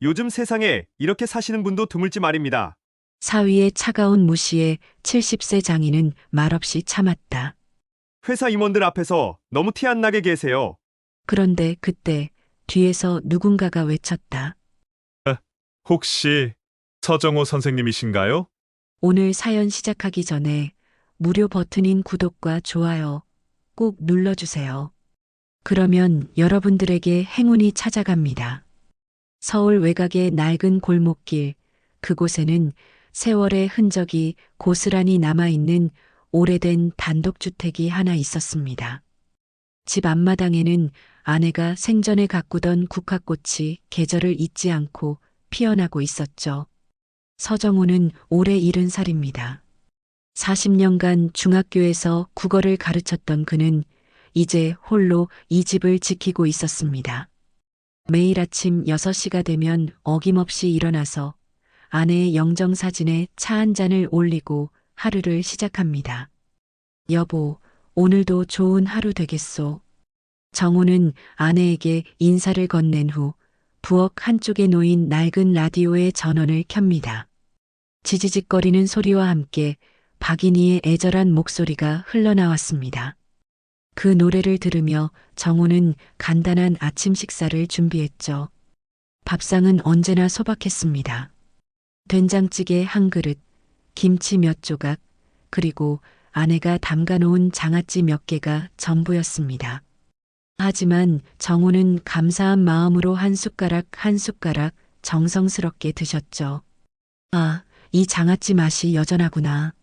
요즘 세상에 이렇게 사시는 분도 드물지 말입니다. 사위의 차가운 무시에 70세 장인은 말없이 참았다. 회사 임원들 앞에서 너무 티 안 나게 계세요. 그런데 그때 뒤에서 누군가가 외쳤다. 혹시 서정호 선생님이신가요? 오늘 사연 시작하기 전에 무료 버튼인 구독과 좋아요 꼭 눌러주세요. 그러면 여러분들에게 행운이 찾아갑니다. 서울 외곽의 낡은 골목길, 그곳에는 세월의 흔적이 고스란히 남아있는 오래된 단독주택이 하나 있었습니다. 집 앞마당에는 아내가 생전에 가꾸던 국화꽃이 계절을 잊지 않고 피어나고 있었죠. 서정호는 올해 70살입니다. 40년간 중학교에서 국어를 가르쳤던 그는 이제 홀로 이 집을 지키고 있었습니다. 매일 아침 6시가 되면 어김없이 일어나서 아내의 영정사진에 차 한 잔을 올리고 하루를 시작합니다. 여보, 오늘도 좋은 하루 되겠소. 정호는 아내에게 인사를 건넨 후 부엌 한쪽에 놓인 낡은 라디오의 전원을 켭니다. 지지직거리는 소리와 함께 박인희의 애절한 목소리가 흘러나왔습니다. 그 노래를 들으며 정호는 간단한 아침 식사를 준비했죠. 밥상은 언제나 소박했습니다. 된장찌개 한 그릇, 김치 몇 조각, 그리고 아내가 담가놓은 장아찌 몇 개가 전부였습니다. 하지만 정호는 감사한 마음으로 한 숟가락 한 숟가락 정성스럽게 드셨죠. 아, 이 장아찌 맛이 여전하구나.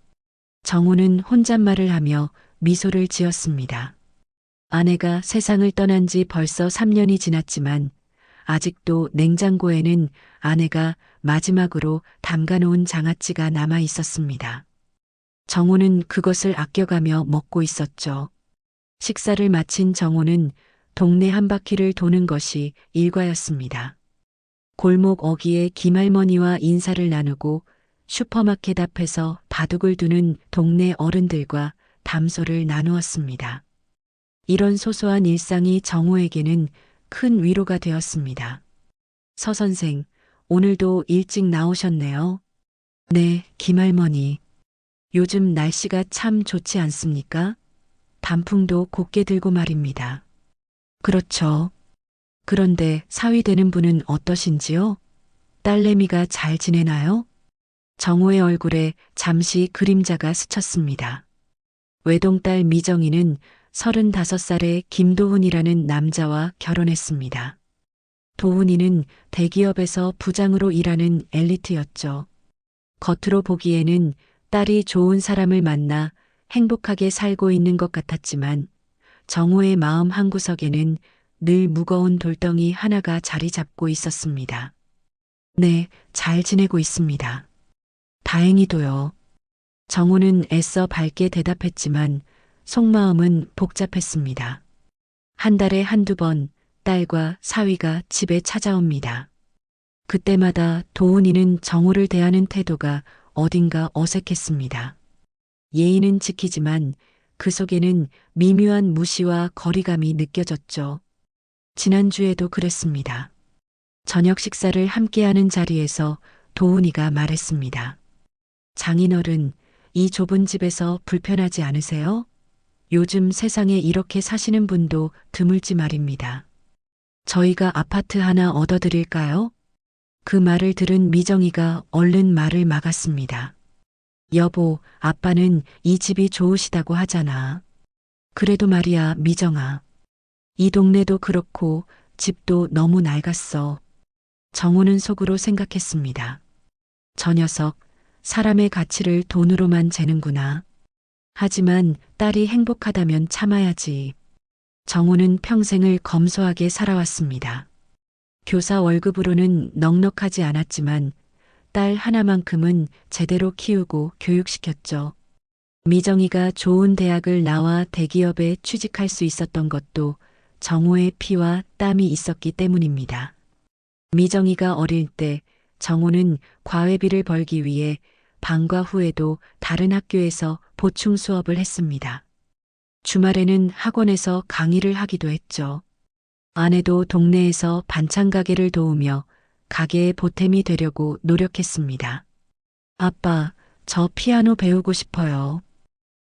정호는 혼잣말을 하며 미소를 지었습니다. 아내가 세상을 떠난 지 벌써 3년이 지났지만 아직도 냉장고에는 아내가 마지막으로 담가놓은 장아찌가 남아 있었습니다. 정호는 그것을 아껴가며 먹고 있었죠. 식사를 마친 정호는 동네 한 바퀴를 도는 것이 일과였습니다. 골목 어귀에 김할머니와 인사를 나누고 슈퍼마켓 앞에서 바둑을 두는 동네 어른들과 담소를 나누었습니다. 이런 소소한 일상이 정호에게는 큰 위로가 되었습니다. 서 선생, 오늘도 일찍 나오셨네요. 네, 김할머니. 요즘 날씨가 참 좋지 않습니까? 단풍도 곱게 들고 말입니다. 그렇죠. 그런데 사위 되는 분은 어떠신지요? 딸내미가 잘 지내나요? 정호의 얼굴에 잠시 그림자가 스쳤습니다. 외동딸 미정이는 35살의 김도훈이라는 남자와 결혼했습니다. 도훈이는 대기업에서 부장으로 일하는 엘리트였죠. 겉으로 보기에는 딸이 좋은 사람을 만나 행복하게 살고 있는 것 같았지만 정호의 마음 한구석에는 늘 무거운 돌덩이 하나가 자리 잡고 있었습니다. 네, 잘 지내고 있습니다. 다행히도요. 정호는 애써 밝게 대답했지만 속마음은 복잡했습니다. 한 달에 한두 번 딸과 사위가 집에 찾아옵니다. 그때마다 도훈이는 정호를 대하는 태도가 어딘가 어색했습니다. 예의는 지키지만 그 속에는 미묘한 무시와 거리감이 느껴졌죠. 지난주에도 그랬습니다. 저녁 식사를 함께하는 자리에서 도훈이가 말했습니다. 장인어른, 이 좁은 집에서 불편하지 않으세요? 요즘 세상에 이렇게 사시는 분도 드물지 말입니다. 저희가 아파트 하나 얻어드릴까요? 그 말을 들은 미정이가 얼른 말을 막았습니다. 여보, 아빠는 이 집이 좋으시다고 하잖아. 그래도 말이야, 미정아. 이 동네도 그렇고 집도 너무 낡았어. 정호는 속으로 생각했습니다. 저 녀석, 사람의 가치를 돈으로만 재는구나. 하지만 딸이 행복하다면 참아야지. 정호는 평생을 검소하게 살아왔습니다. 교사 월급으로는 넉넉하지 않았지만 딸 하나만큼은 제대로 키우고 교육시켰죠. 미정이가 좋은 대학을 나와 대기업에 취직할 수 있었던 것도 정호의 피와 땀이 있었기 때문입니다. 미정이가 어릴 때 정호는 과외비를 벌기 위해 방과 후에도 다른 학교에서 보충 수업을 했습니다. 주말에는 학원에서 강의를 하기도 했죠. 아내도 동네에서 반찬 가게를 도우며 가게의 보탬이 되려고 노력했습니다. 아빠, 저 피아노 배우고 싶어요.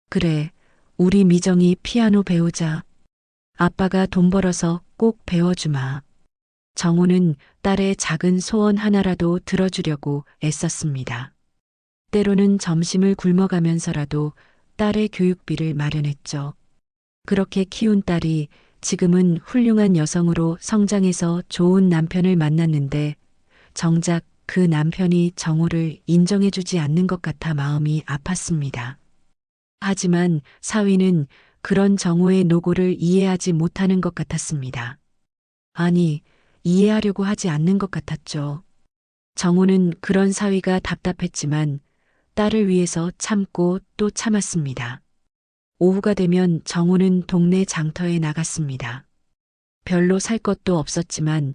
그래, 우리 미정이 피아노 배우자. 아빠가 돈 벌어서 꼭 배워주마. 정호는 딸의 작은 소원 하나라도 들어주려고 애썼습니다. 때로는 점심을 굶어가면서라도 딸의 교육비를 마련했죠. 그렇게 키운 딸이 지금은 훌륭한 여성으로 성장해서 좋은 남편을 만났는데 정작 그 남편이 정호를 인정해주지 않는 것 같아 마음이 아팠습니다. 하지만 사위는 그런 정호의 노고를 이해하지 못하는 것 같았습니다. 아니, 이해하려고 하지 않는 것 같았죠. 정호는 그런 사위가 답답했지만 딸을 위해서 참고 또 참았습니다. 오후가 되면 정호는 동네 장터에 나갔습니다. 별로 살 것도 없었지만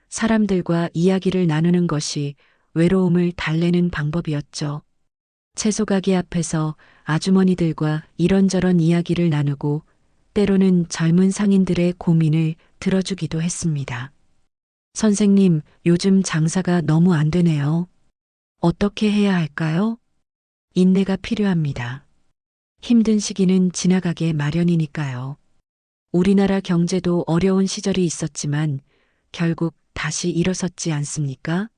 사람들과 이야기를 나누는 것이 외로움을 달래는 방법이었죠. 채소 가게 앞에서 아주머니들과 이런저런 이야기를 나누고 때로는 젊은 상인들의 고민을 들어주기도 했습니다. 선생님, 요즘 장사가 너무 안 되네요. 어떻게 해야 할까요? 인내가 필요합니다. 힘든 시기는 지나가게 마련이니까요. 우리나라 경제도 어려운 시절이 있었지만 결국 다시 일어섰지 않습니까?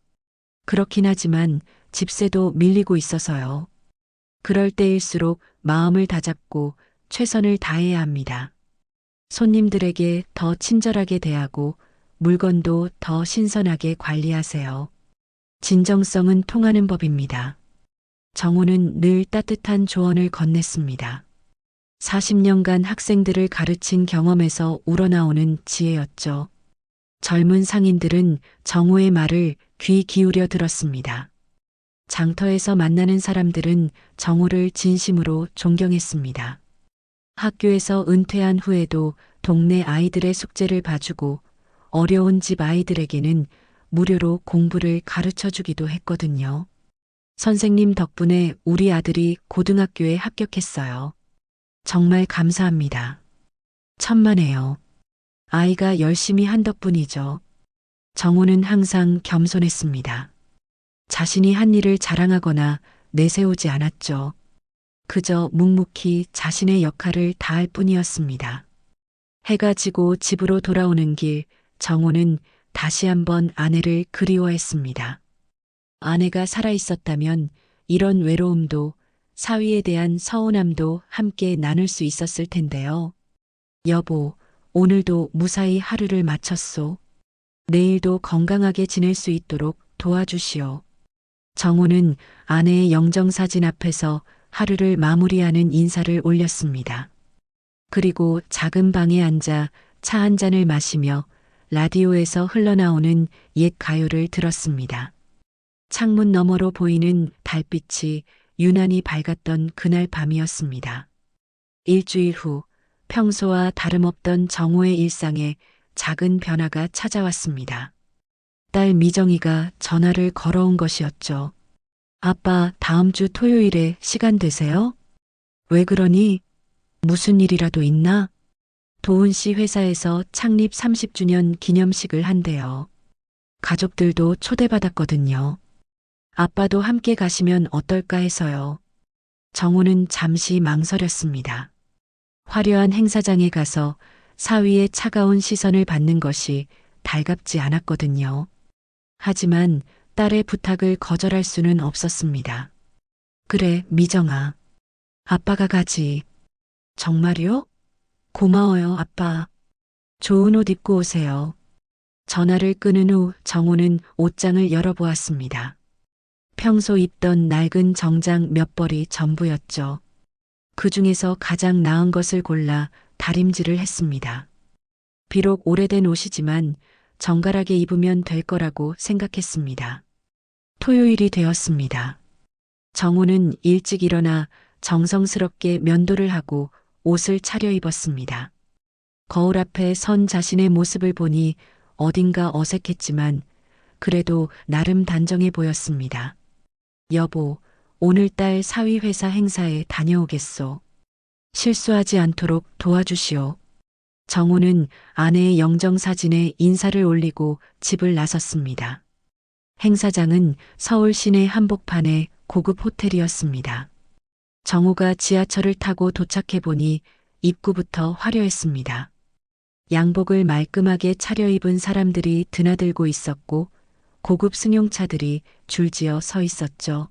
그렇긴 하지만 집세도 밀리고 있어서요. 그럴 때일수록 마음을 다잡고 최선을 다해야 합니다. 손님들에게 더 친절하게 대하고 물건도 더 신선하게 관리하세요. 진정성은 통하는 법입니다. 정호는 늘 따뜻한 조언을 건넸습니다. 40년간 학생들을 가르친 경험에서 우러나오는 지혜였죠. 젊은 상인들은 정호의 말을 귀 기울여 들었습니다. 장터에서 만나는 사람들은 정호를 진심으로 존경했습니다. 학교에서 은퇴한 후에도 동네 아이들의 숙제를 봐주고 어려운 집 아이들에게는 무료로 공부를 가르쳐 주기도 했거든요. 선생님 덕분에 우리 아들이 고등학교에 합격했어요. 정말 감사합니다. 천만에요. 아이가 열심히 한 덕분이죠. 정호는 항상 겸손했습니다. 자신이 한 일을 자랑하거나 내세우지 않았죠. 그저 묵묵히 자신의 역할을 다할 뿐이었습니다. 해가 지고 집으로 돌아오는 길, 정호는 다시 한번 아내를 그리워했습니다. 아내가 살아있었다면 이런 외로움도 사위에 대한 서운함도 함께 나눌 수 있었을 텐데요. 여보, 오늘도 무사히 하루를 마쳤소. 내일도 건강하게 지낼 수 있도록 도와주시오. 정호는 아내의 영정사진 앞에서 하루를 마무리하는 인사를 올렸습니다. 그리고 작은 방에 앉아 차 한 잔을 마시며 라디오에서 흘러나오는 옛 가요를 들었습니다. 창문 너머로 보이는 달빛이 유난히 밝았던 그날 밤이었습니다. 일주일 후 평소와 다름없던 정호의 일상에 작은 변화가 찾아왔습니다. 딸 미정이가 전화를 걸어온 것이었죠. 아빠, 다음 주 토요일에 시간 되세요? 왜 그러니? 무슨 일이라도 있나? 도훈 씨 회사에서 창립 30주년 기념식을 한대요. 가족들도 초대받았거든요. 아빠도 함께 가시면 어떨까 해서요. 정호는 잠시 망설였습니다. 화려한 행사장에 가서 사위의 차가운 시선을 받는 것이 달갑지 않았거든요. 하지만 딸의 부탁을 거절할 수는 없었습니다. 그래, 미정아. 아빠가 가지. 정말요? 고마워요, 아빠. 좋은 옷 입고 오세요. 전화를 끊은 후 정호는 옷장을 열어보았습니다. 평소 입던 낡은 정장 몇 벌이 전부였죠. 그 중에서 가장 나은 것을 골라 다림질을 했습니다. 비록 오래된 옷이지만 정갈하게 입으면 될 거라고 생각했습니다. 토요일이 되었습니다. 정호는 일찍 일어나 정성스럽게 면도를 하고 옷을 차려입었습니다. 거울 앞에 선 자신의 모습을 보니 어딘가 어색했지만 그래도 나름 단정해 보였습니다. 여보, 오늘딸 사위회사 행사에 다녀오겠소. 실수하지 않도록 도와주시오. 정호는 아내의 영정사진에 인사를 올리고 집을 나섰습니다. 행사장은 서울 시내 한복판의 고급 호텔이었습니다. 정호가 지하철을 타고 도착해 보니 입구부터 화려했습니다. 양복을 말끔하게 차려입은 사람들이 드나들고 있었고 고급 승용차들이 줄지어 서 있었죠.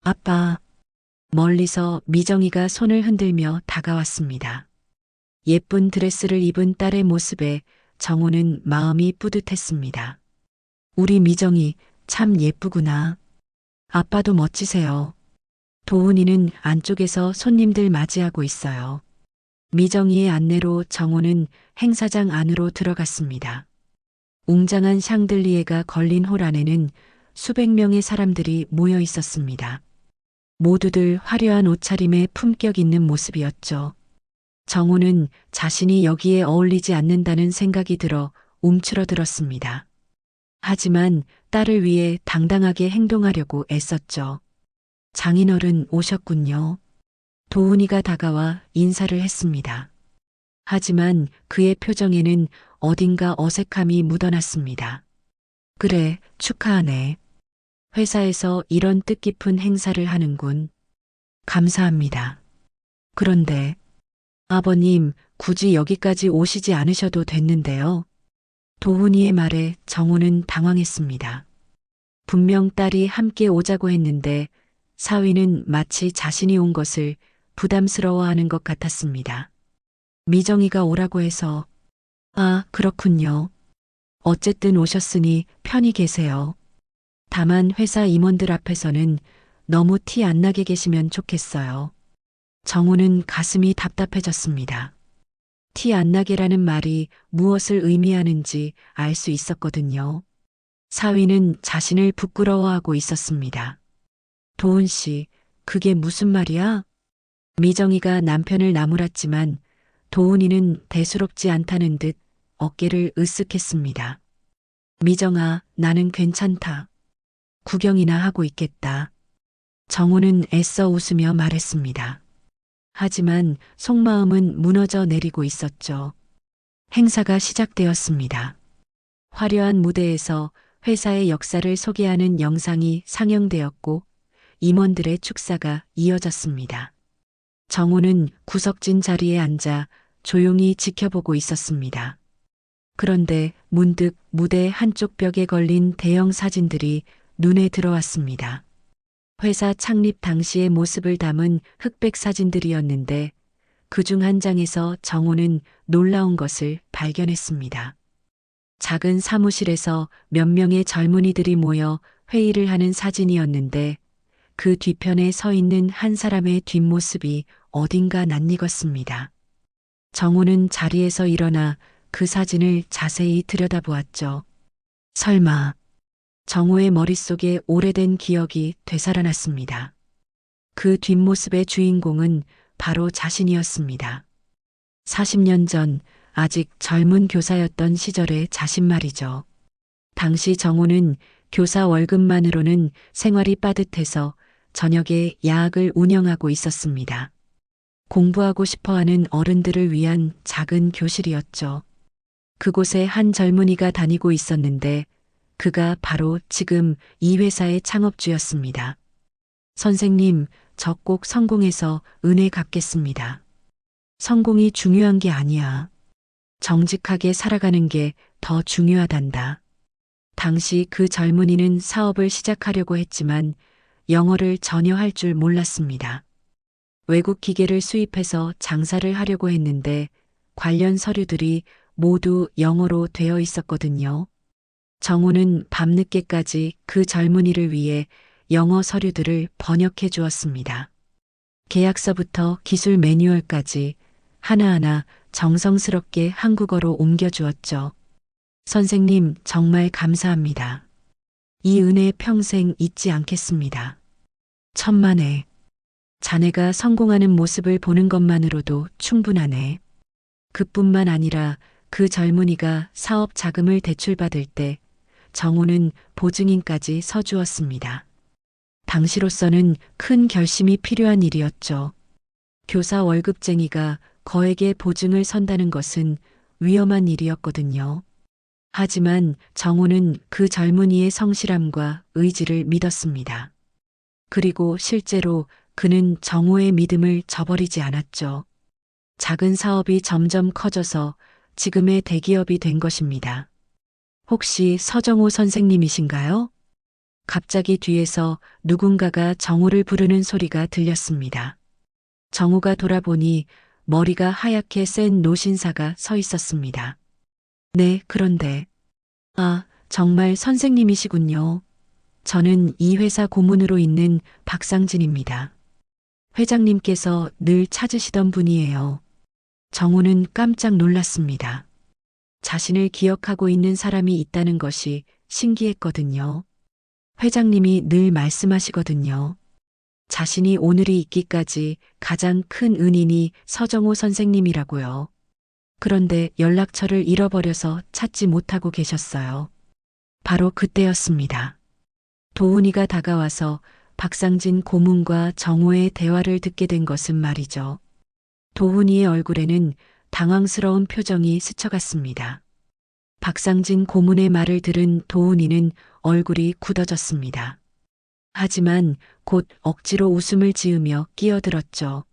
아빠. 멀리서 미정이가 손을 흔들며 다가왔습니다. 예쁜 드레스를 입은 딸의 모습에 정호는 마음이 뿌듯했습니다. 우리 미정이 참 예쁘구나. 아빠도 멋지세요. 도훈이는 안쪽에서 손님들 맞이하고 있어요. 미정이의 안내로 정호는 행사장 안으로 들어갔습니다. 웅장한 샹들리에가 걸린 홀 안에는 수백 명의 사람들이 모여 있었습니다. 모두들 화려한 옷차림에 품격 있는 모습이었죠. 정호는 자신이 여기에 어울리지 않는다는 생각이 들어 움츠러들었습니다. 하지만 딸을 위해 당당하게 행동하려고 애썼죠. 장인어른 오셨군요. 도훈이가 다가와 인사를 했습니다. 하지만 그의 표정에는 어딘가 어색함이 묻어났습니다. 그래, 축하하네. 회사에서 이런 뜻깊은 행사를 하는군. 감사합니다. 그런데 아버님 굳이 여기까지 오시지 않으셔도 됐는데요. 도훈이의 말에 정호는 당황했습니다. 분명 딸이 함께 오자고 했는데 사위는 마치 자신이 온 것을 부담스러워하는 것 같았습니다. 미정이가 오라고 해서 아, 그렇군요. 어쨌든 오셨으니 편히 계세요. 다만 회사 임원들 앞에서는 너무 티 안 나게 계시면 좋겠어요. 정호는 가슴이 답답해졌습니다. 티 안 나게라는 말이 무엇을 의미하는지 알 수 있었거든요. 사위는 자신을 부끄러워하고 있었습니다. 도훈 씨, 그게 무슨 말이야? 미정이가 남편을 나무랐지만 도훈이는 대수롭지 않다는 듯 어깨를 으쓱했습니다. 미정아, 나는 괜찮다. 구경이나 하고 있겠다. 정호는 애써 웃으며 말했습니다. 하지만 속마음은 무너져 내리고 있었죠. 행사가 시작되었습니다. 화려한 무대에서 회사의 역사를 소개하는 영상이 상영되었고 임원들의 축사가 이어졌습니다. 정호는 구석진 자리에 앉아 조용히 지켜보고 있었습니다. 그런데 문득 무대 한쪽 벽에 걸린 대형 사진들이 눈에 들어왔습니다. 회사 창립 당시의 모습을 담은 흑백 사진들이었는데 그중 한 장에서 정호는 놀라운 것을 발견했습니다. 작은 사무실에서 몇 명의 젊은이들이 모여 회의를 하는 사진이었는데 그 뒤편에 서 있는 한 사람의 뒷모습이 어딘가 낯익었습니다. 정호는 자리에서 일어나 그 사진을 자세히 들여다보았죠. 설마 정호의 머릿속에 오래된 기억이 되살아났습니다. 그 뒷모습의 주인공은 바로 자신이었습니다. 40년 전 아직 젊은 교사였던 시절의 자신 말이죠. 당시 정호는 교사 월급만으로는 생활이 빠듯해서 저녁에 야학을 운영하고 있었습니다. 공부하고 싶어하는 어른들을 위한 작은 교실이었죠. 그곳에 한 젊은이가 다니고 있었는데 그가 바로 지금 이 회사의 창업주였습니다. 선생님, 저 꼭 성공해서 은혜 갚겠습니다. 성공이 중요한 게 아니야. 정직하게 살아가는 게 더 중요하단다. 당시 그 젊은이는 사업을 시작하려고 했지만 영어를 전혀 할 줄 몰랐습니다. 외국 기계를 수입해서 장사를 하려고 했는데 관련 서류들이 모두 영어로 되어 있었거든요. 정호는 밤늦게까지 그 젊은이를 위해 영어 서류들을 번역해 주었습니다. 계약서부터 기술 매뉴얼까지 하나하나 정성스럽게 한국어로 옮겨 주었죠. 선생님, 정말 감사합니다. 이 은혜 평생 잊지 않겠습니다. 천만에. 자네가 성공하는 모습을 보는 것만으로도 충분하네. 그뿐만 아니라 그 젊은이가 사업 자금을 대출받을 때 정호는 보증인까지 서주었습니다. 당시로서는 큰 결심이 필요한 일이었죠. 교사 월급쟁이가 거액의 보증을 선다는 것은 위험한 일이었거든요. 하지만 정호는 그 젊은이의 성실함과 의지를 믿었습니다. 그리고 실제로 그는 정호의 믿음을 저버리지 않았죠. 작은 사업이 점점 커져서 지금의 대기업이 된 것입니다. 혹시 서정호 선생님이신가요? 갑자기 뒤에서 누군가가 정호를 부르는 소리가 들렸습니다. 정호가 돌아보니 머리가 하얗게 센 노신사가 서 있었습니다. 네, 그런데. 아, 정말 선생님이시군요. 저는 이 회사 고문으로 있는 박상진입니다. 회장님께서 늘 찾으시던 분이에요. 정호는 깜짝 놀랐습니다. 자신을 기억하고 있는 사람이 있다는 것이 신기했거든요. 회장님이 늘 말씀하시거든요. 자신이 오늘이 있기까지 가장 큰 은인이 서정호 선생님이라고요. 그런데 연락처를 잃어버려서 찾지 못하고 계셨어요. 바로 그때였습니다. 도훈이가 다가와서 박상진 고문과 정호의 대화를 듣게 된 것은 말이죠. 도훈이의 얼굴에는 당황스러운 표정이 스쳐갔습니다. 박상진 고문의 말을 들은 도훈이는 얼굴이 굳어졌습니다. 하지만 곧 억지로 웃음을 지으며 끼어들었죠.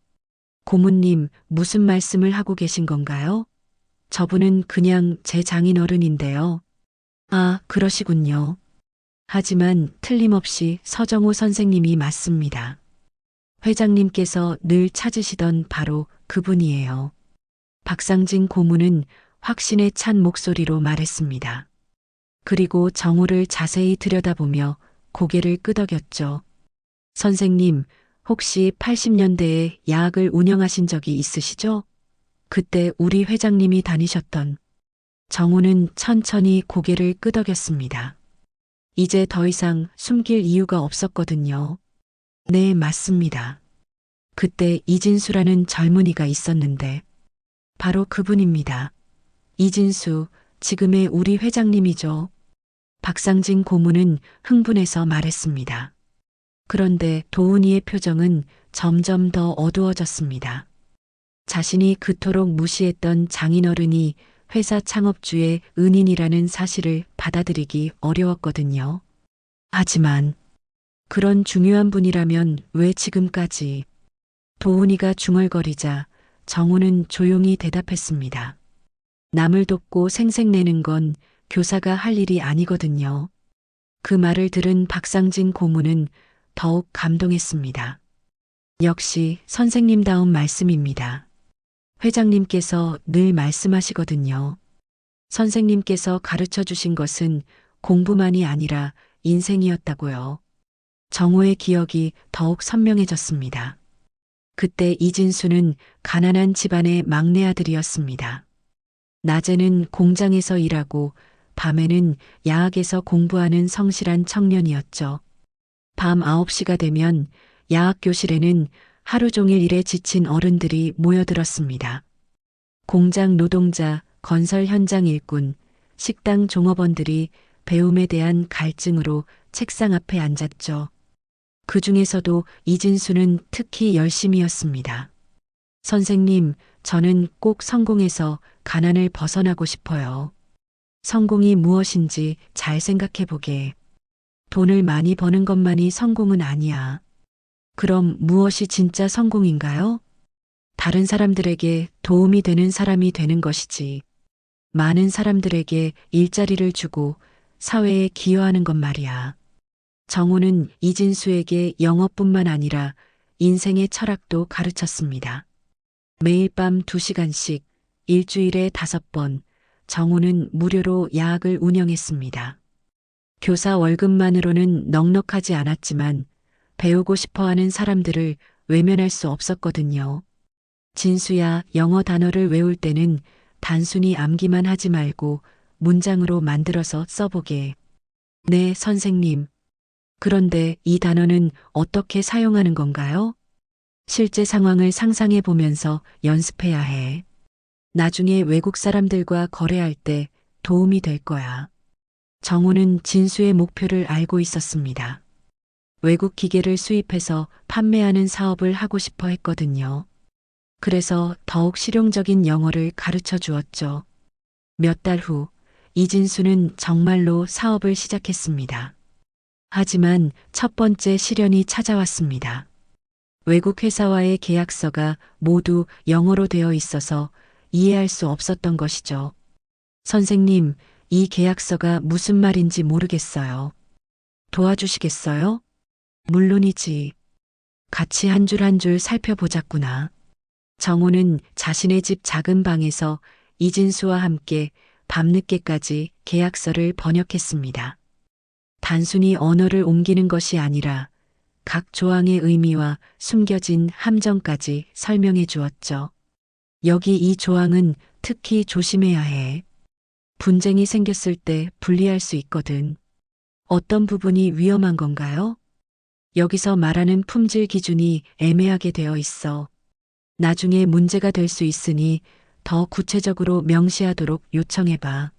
고문님, 무슨 말씀을 하고 계신 건가요? 저분은 그냥 제 장인어른인데요. 아, 그러시군요. 하지만 틀림없이 서정호 선생님이 맞습니다. 회장님께서 늘 찾으시던 바로 그분이에요. 박상진 고문은 확신에 찬 목소리로 말했습니다. 그리고 정호를 자세히 들여다보며 고개를 끄덕였죠. 선생님, 혹시 80년대에 야학을 운영하신 적이 있으시죠? 그때 우리 회장님이 다니셨던. 정호는 천천히 고개를 끄덕였습니다. 이제 더 이상 숨길 이유가 없었거든요. 네, 맞습니다. 그때 이진수라는 젊은이가 있었는데 바로 그분입니다. 이진수, 지금의 우리 회장님이죠. 박상진 고문은 흥분해서 말했습니다. 그런데 도훈이의 표정은 점점 더 어두워졌습니다. 자신이 그토록 무시했던 장인어른이 회사 창업주의 은인이라는 사실을 받아들이기 어려웠거든요. 하지만 그런 중요한 분이라면 왜 지금까지? 도훈이가 중얼거리자 정호는 조용히 대답했습니다. 남을 돕고 생색내는 건 교사가 할 일이 아니거든요. 그 말을 들은 박상진 고문은 더욱 감동했습니다. 역시 선생님다운 말씀입니다. 회장님께서 늘 말씀하시거든요. 선생님께서 가르쳐 주신 것은 공부만이 아니라 인생이었다고요. 정호의 기억이 더욱 선명해졌습니다. 그때 이진수는 가난한 집안의 막내 아들이었습니다. 낮에는 공장에서 일하고 밤에는 야학에서 공부하는 성실한 청년이었죠. 밤 9시가 되면 야학 교실에는 하루 종일 일에 지친 어른들이 모여들었습니다. 공장 노동자, 건설 현장 일꾼, 식당 종업원들이 배움에 대한 갈증으로 책상 앞에 앉았죠. 그 중에서도 이진수는 특히 열심이었습니다. 선생님, 저는 꼭 성공해서 가난을 벗어나고 싶어요. 성공이 무엇인지 잘 생각해 보게. 돈을 많이 버는 것만이 성공은 아니야. 그럼 무엇이 진짜 성공인가요? 다른 사람들에게 도움이 되는 사람이 되는 것이지. 많은 사람들에게 일자리를 주고 사회에 기여하는 것 말이야. 정호는 이진수에게 영어뿐만 아니라 인생의 철학도 가르쳤습니다. 매일 밤 2시간씩 일주일에 5번 정호는 무료로 야학을 운영했습니다. 교사 월급만으로는 넉넉하지 않았지만 배우고 싶어하는 사람들을 외면할 수 없었거든요. 진수야, 영어 단어를 외울 때는 단순히 암기만 하지 말고 문장으로 만들어서 써보게. 네, 선생님. 그런데 이 단어는 어떻게 사용하는 건가요? 실제 상황을 상상해 보면서 연습해야 해. 나중에 외국 사람들과 거래할 때 도움이 될 거야. 정호는 진수의 목표를 알고 있었습니다. 외국 기계를 수입해서 판매하는 사업을 하고 싶어 했거든요. 그래서 더욱 실용적인 영어를 가르쳐 주었죠. 몇 달 후, 이진수는 정말로 사업을 시작했습니다. 하지만 첫 번째 시련이 찾아왔습니다. 외국 회사와의 계약서가 모두 영어로 되어 있어서 이해할 수 없었던 것이죠. 선생님, 이 계약서가 무슨 말인지 모르겠어요. 도와주시겠어요? 물론이지. 같이 한 줄 한 줄 살펴보자꾸나. 정호는 자신의 집 작은 방에서 이진수와 함께 밤늦게까지 계약서를 번역했습니다. 단순히 언어를 옮기는 것이 아니라 각 조항의 의미와 숨겨진 함정까지 설명해 주었죠. 여기 이 조항은 특히 조심해야 해. 분쟁이 생겼을 때 불리할 수 있거든. 어떤 부분이 위험한 건가요? 여기서 말하는 품질 기준이 애매하게 되어 있어. 나중에 문제가 될 수 있으니 더 구체적으로 명시하도록 요청해봐.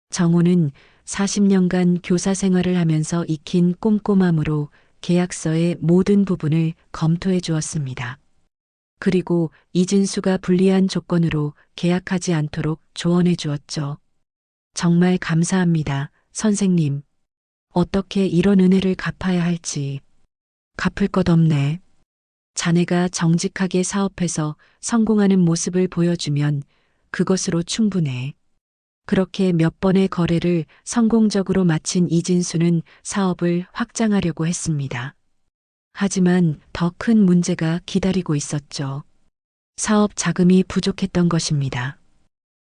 정호는 40년간 교사 생활을 하면서 익힌 꼼꼼함으로 계약서의 모든 부분을 검토해 주었습니다. 그리고 이진수가 불리한 조건으로 계약하지 않도록 조언해 주었죠. 정말 감사합니다, 선생님. 어떻게 이런 은혜를 갚아야 할지. 갚을 것 없네. 자네가 정직하게 사업해서 성공하는 모습을 보여주면 그것으로 충분해. 그렇게 몇 번의 거래를 성공적으로 마친 이진수는 사업을 확장하려고 했습니다. 하지만 더 큰 문제가 기다리고 있었죠. 사업 자금이 부족했던 것입니다.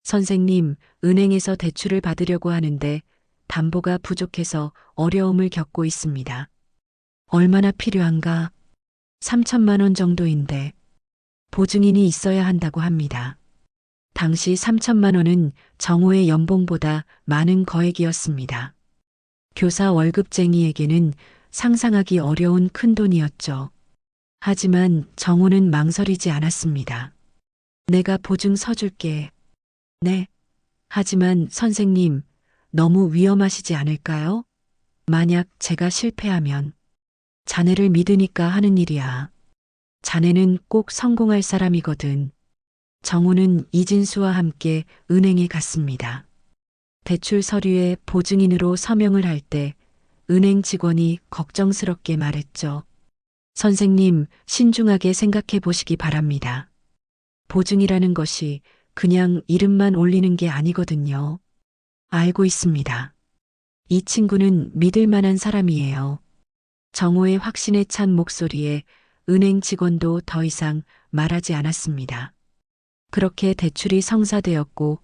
선생님, 은행에서 대출을 받으려고 하는데 담보가 부족해서 어려움을 겪고 있습니다. 얼마나 필요한가? 3천만 원 정도인데 보증인이 있어야 한다고 합니다. 당시 3천만 원은 정호의 연봉보다 많은 거액이었습니다. 교사 월급쟁이에게는 상상하기 어려운 큰돈이었죠. 하지만 정호는 망설이지 않았습니다. 내가 보증 서줄게. 네. 하지만 선생님, 너무 위험하시지 않을까요? 만약 제가 실패하면 자네를 믿으니까 하는 일이야. 자네는 꼭 성공할 사람이거든. 정호는 이진수와 함께 은행에 갔습니다. 대출 서류에 보증인으로 서명을 할 때 은행 직원이 걱정스럽게 말했죠. 선생님, 신중하게 생각해 보시기 바랍니다. 보증이라는 것이 그냥 이름만 올리는 게 아니거든요. 알고 있습니다. 이 친구는 믿을 만한 사람이에요. 정호의 확신에 찬 목소리에 은행 직원도 더 이상 말하지 않았습니다. 그렇게 대출이 성사되었고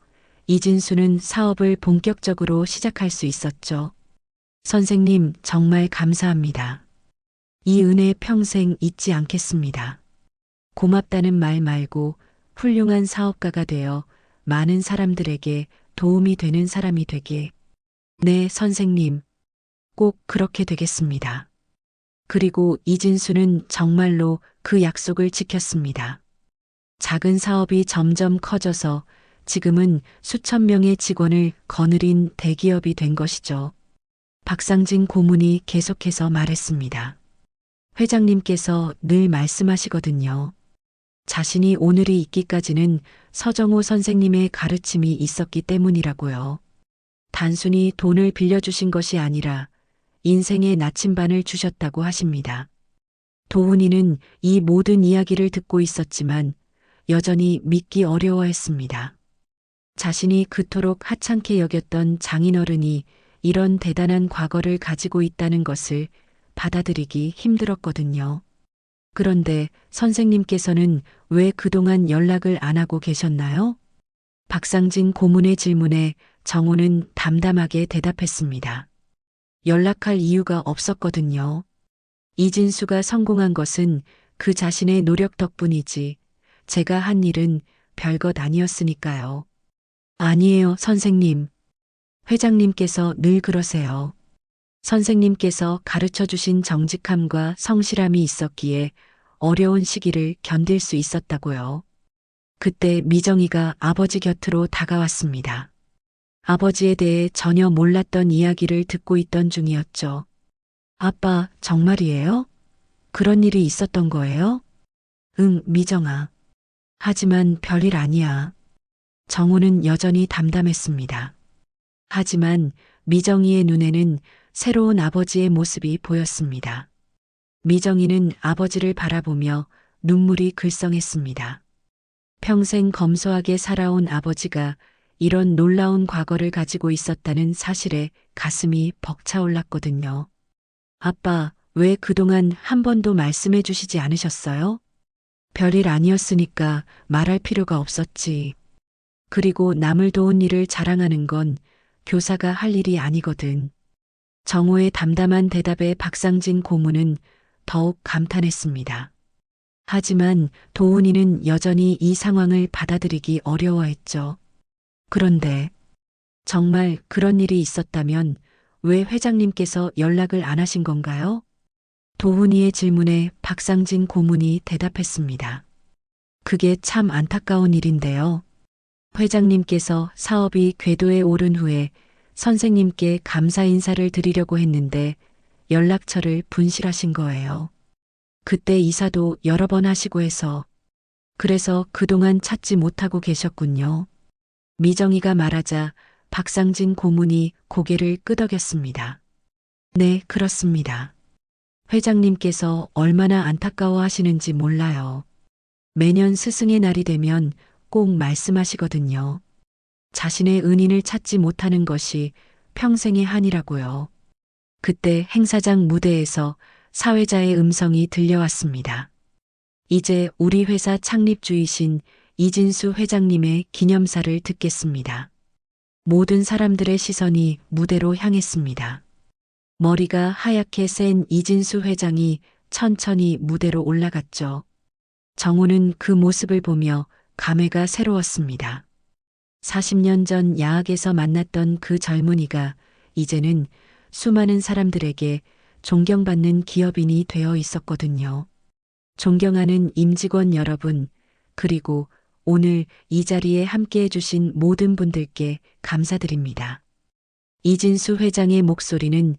이진수는 사업을 본격적으로 시작할 수 있었죠. 선생님, 정말 감사합니다. 이 은혜 평생 잊지 않겠습니다. 고맙다는 말 말고 훌륭한 사업가가 되어 많은 사람들에게 도움이 되는 사람이 되게. 네, 선생님. 꼭 그렇게 되겠습니다. 그리고 이진수는 정말로 그 약속을 지켰습니다. 작은 사업이 점점 커져서 지금은 수천 명의 직원을 거느린 대기업이 된 것이죠. 박상진 고문이 계속해서 말했습니다. 회장님께서 늘 말씀하시거든요. 자신이 오늘이 있기까지는 서정호 선생님의 가르침이 있었기 때문이라고요. 단순히 돈을 빌려주신 것이 아니라 인생의 나침반을 주셨다고 하십니다. 도훈이는 이 모든 이야기를 듣고 있었지만 여전히 믿기 어려워했습니다. 자신이 그토록 하찮게 여겼던 장인어른이 이런 대단한 과거를 가지고 있다는 것을 받아들이기 힘들었거든요. 그런데 선생님께서는 왜 그동안 연락을 안 하고 계셨나요? 박상진 고문의 질문에 정호는 담담하게 대답했습니다. 연락할 이유가 없었거든요. 이진수가 성공한 것은 그 자신의 노력 덕분이지 제가 한 일은 별것 아니었으니까요. 아니에요, 선생님. 회장님께서 늘 그러세요. 선생님께서 가르쳐 주신 정직함과 성실함이 있었기에 어려운 시기를 견딜 수 있었다고요. 그때 미정이가 아버지 곁으로 다가왔습니다. 아버지에 대해 전혀 몰랐던 이야기를 듣고 있던 중이었죠. 아빠, 정말이에요? 그런 일이 있었던 거예요? 응, 미정아. 하지만 별일 아니야. 정호는 여전히 담담했습니다. 하지만 미정이의 눈에는 새로운 아버지의 모습이 보였습니다. 미정이는 아버지를 바라보며 눈물이 글썽했습니다. 평생 검소하게 살아온 아버지가 이런 놀라운 과거를 가지고 있었다는 사실에 가슴이 벅차올랐거든요. 아빠, 왜 그동안 한 번도 말씀해 주시지 않으셨어요? 별일 아니었으니까 말할 필요가 없었지. 그리고 남을 도운 일을 자랑하는 건 교사가 할 일이 아니거든. 정호의 담담한 대답에 박상진 고문은 더욱 감탄했습니다. 하지만 도훈이는 여전히 이 상황을 받아들이기 어려워했죠. 그런데 정말 그런 일이 있었다면 왜 회장님께서 연락을 안 하신 건가요? 도훈이의 질문에 박상진 고문이 대답했습니다. 그게 참 안타까운 일인데요. 회장님께서 사업이 궤도에 오른 후에 선생님께 감사 인사를 드리려고 했는데 연락처를 분실하신 거예요. 그때 이사도 여러 번 하시고 해서 그래서 그동안 찾지 못하고 계셨군요. 미정이가 말하자 박상진 고문이 고개를 끄덕였습니다. 네, 그렇습니다. 회장님께서 얼마나 안타까워 하시는지 몰라요. 매년 스승의 날이 되면 꼭 말씀하시거든요. 자신의 은인을 찾지 못하는 것이 평생의 한이라고요. 그때 행사장 무대에서 사회자의 음성이 들려왔습니다. 이제 우리 회사 창립주이신 이진수 회장님의 기념사를 듣겠습니다. 모든 사람들의 시선이 무대로 향했습니다. 머리가 하얗게 센 이진수 회장이 천천히 무대로 올라갔죠. 정호는 그 모습을 보며 감회가 새로웠습니다. 40년 전 야학에서 만났던 그 젊은이가 이제는 수많은 사람들에게 존경받는 기업인이 되어 있었거든요. 존경하는 임직원 여러분, 그리고 오늘 이 자리에 함께해 주신 모든 분들께 감사드립니다. 이진수 회장의 목소리는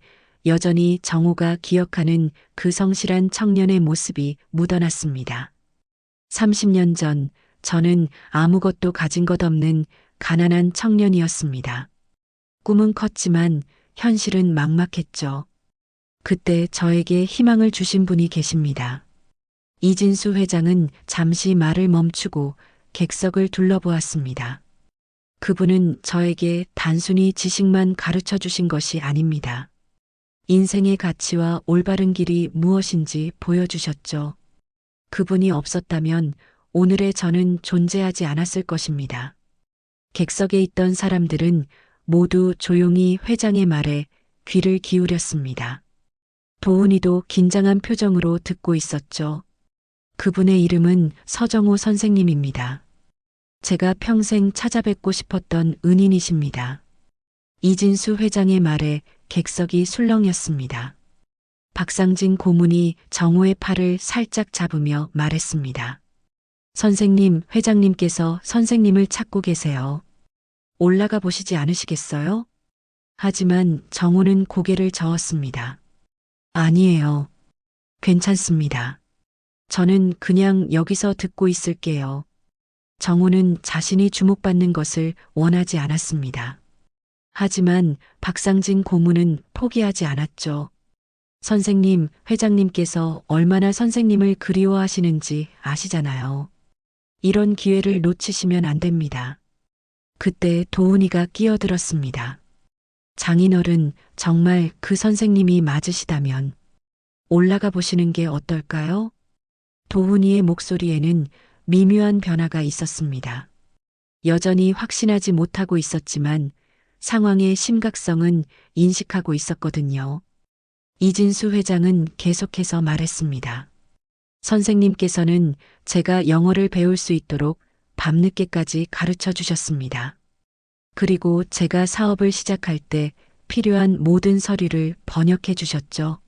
여전히 정호가 기억하는 그 성실한 청년의 모습이 묻어났습니다. 30년 전 저는 아무것도 가진 것 없는 가난한 청년이었습니다. 꿈은 컸지만 현실은 막막했죠. 그때 저에게 희망을 주신 분이 계십니다. 이진수 회장은 잠시 말을 멈추고 객석을 둘러보았습니다. 그분은 저에게 단순히 지식만 가르쳐 주신 것이 아닙니다. 인생의 가치와 올바른 길이 무엇인지 보여주셨죠. 그분이 없었다면 오늘의 저는 존재하지 않았을 것입니다. 객석에 있던 사람들은 모두 조용히 회장의 말에 귀를 기울였습니다. 도훈이도 긴장한 표정으로 듣고 있었죠. 그분의 이름은 서정호 선생님입니다. 제가 평생 찾아뵙고 싶었던 은인이십니다. 이진수 회장의 말에 객석이 술렁였습니다. 박상진 고문이 정호의 팔을 살짝 잡으며 말했습니다. 선생님, 회장님께서 선생님을 찾고 계세요. 올라가 보시지 않으시겠어요? 하지만 정호는 고개를 저었습니다. 아니에요. 괜찮습니다. 저는 그냥 여기서 듣고 있을게요. 정호는 자신이 주목받는 것을 원하지 않았습니다. 하지만 박상진 고문은 포기하지 않았죠. 선생님, 회장님께서 얼마나 선생님을 그리워하시는지 아시잖아요. 이런 기회를 놓치시면 안 됩니다. 그때 도훈이가 끼어들었습니다. 장인어른, 정말 그 선생님이 맞으시다면 올라가 보시는 게 어떨까요? 도훈이의 목소리에는 미묘한 변화가 있었습니다. 여전히 확신하지 못하고 있었지만 상황의 심각성은 인식하고 있었거든요. 이진수 회장은 계속해서 말했습니다. 선생님께서는 제가 영어를 배울 수 있도록 밤늦게까지 가르쳐 주셨습니다. 그리고 제가 사업을 시작할 때 필요한 모든 서류를 번역해 주셨죠.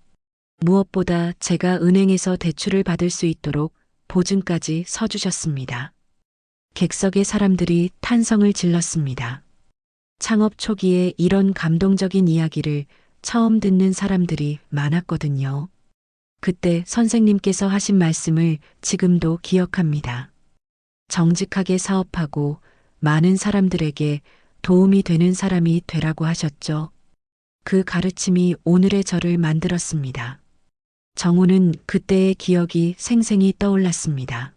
무엇보다 제가 은행에서 대출을 받을 수 있도록 보증까지 서주셨습니다. 객석의 사람들이 탄성을 질렀습니다. 창업 초기에 이런 감동적인 이야기를 처음 듣는 사람들이 많았거든요. 그때 선생님께서 하신 말씀을 지금도 기억합니다. 정직하게 사업하고 많은 사람들에게 도움이 되는 사람이 되라고 하셨죠. 그 가르침이 오늘의 저를 만들었습니다. 정우는 그때의 기억이 생생히 떠올랐습니다.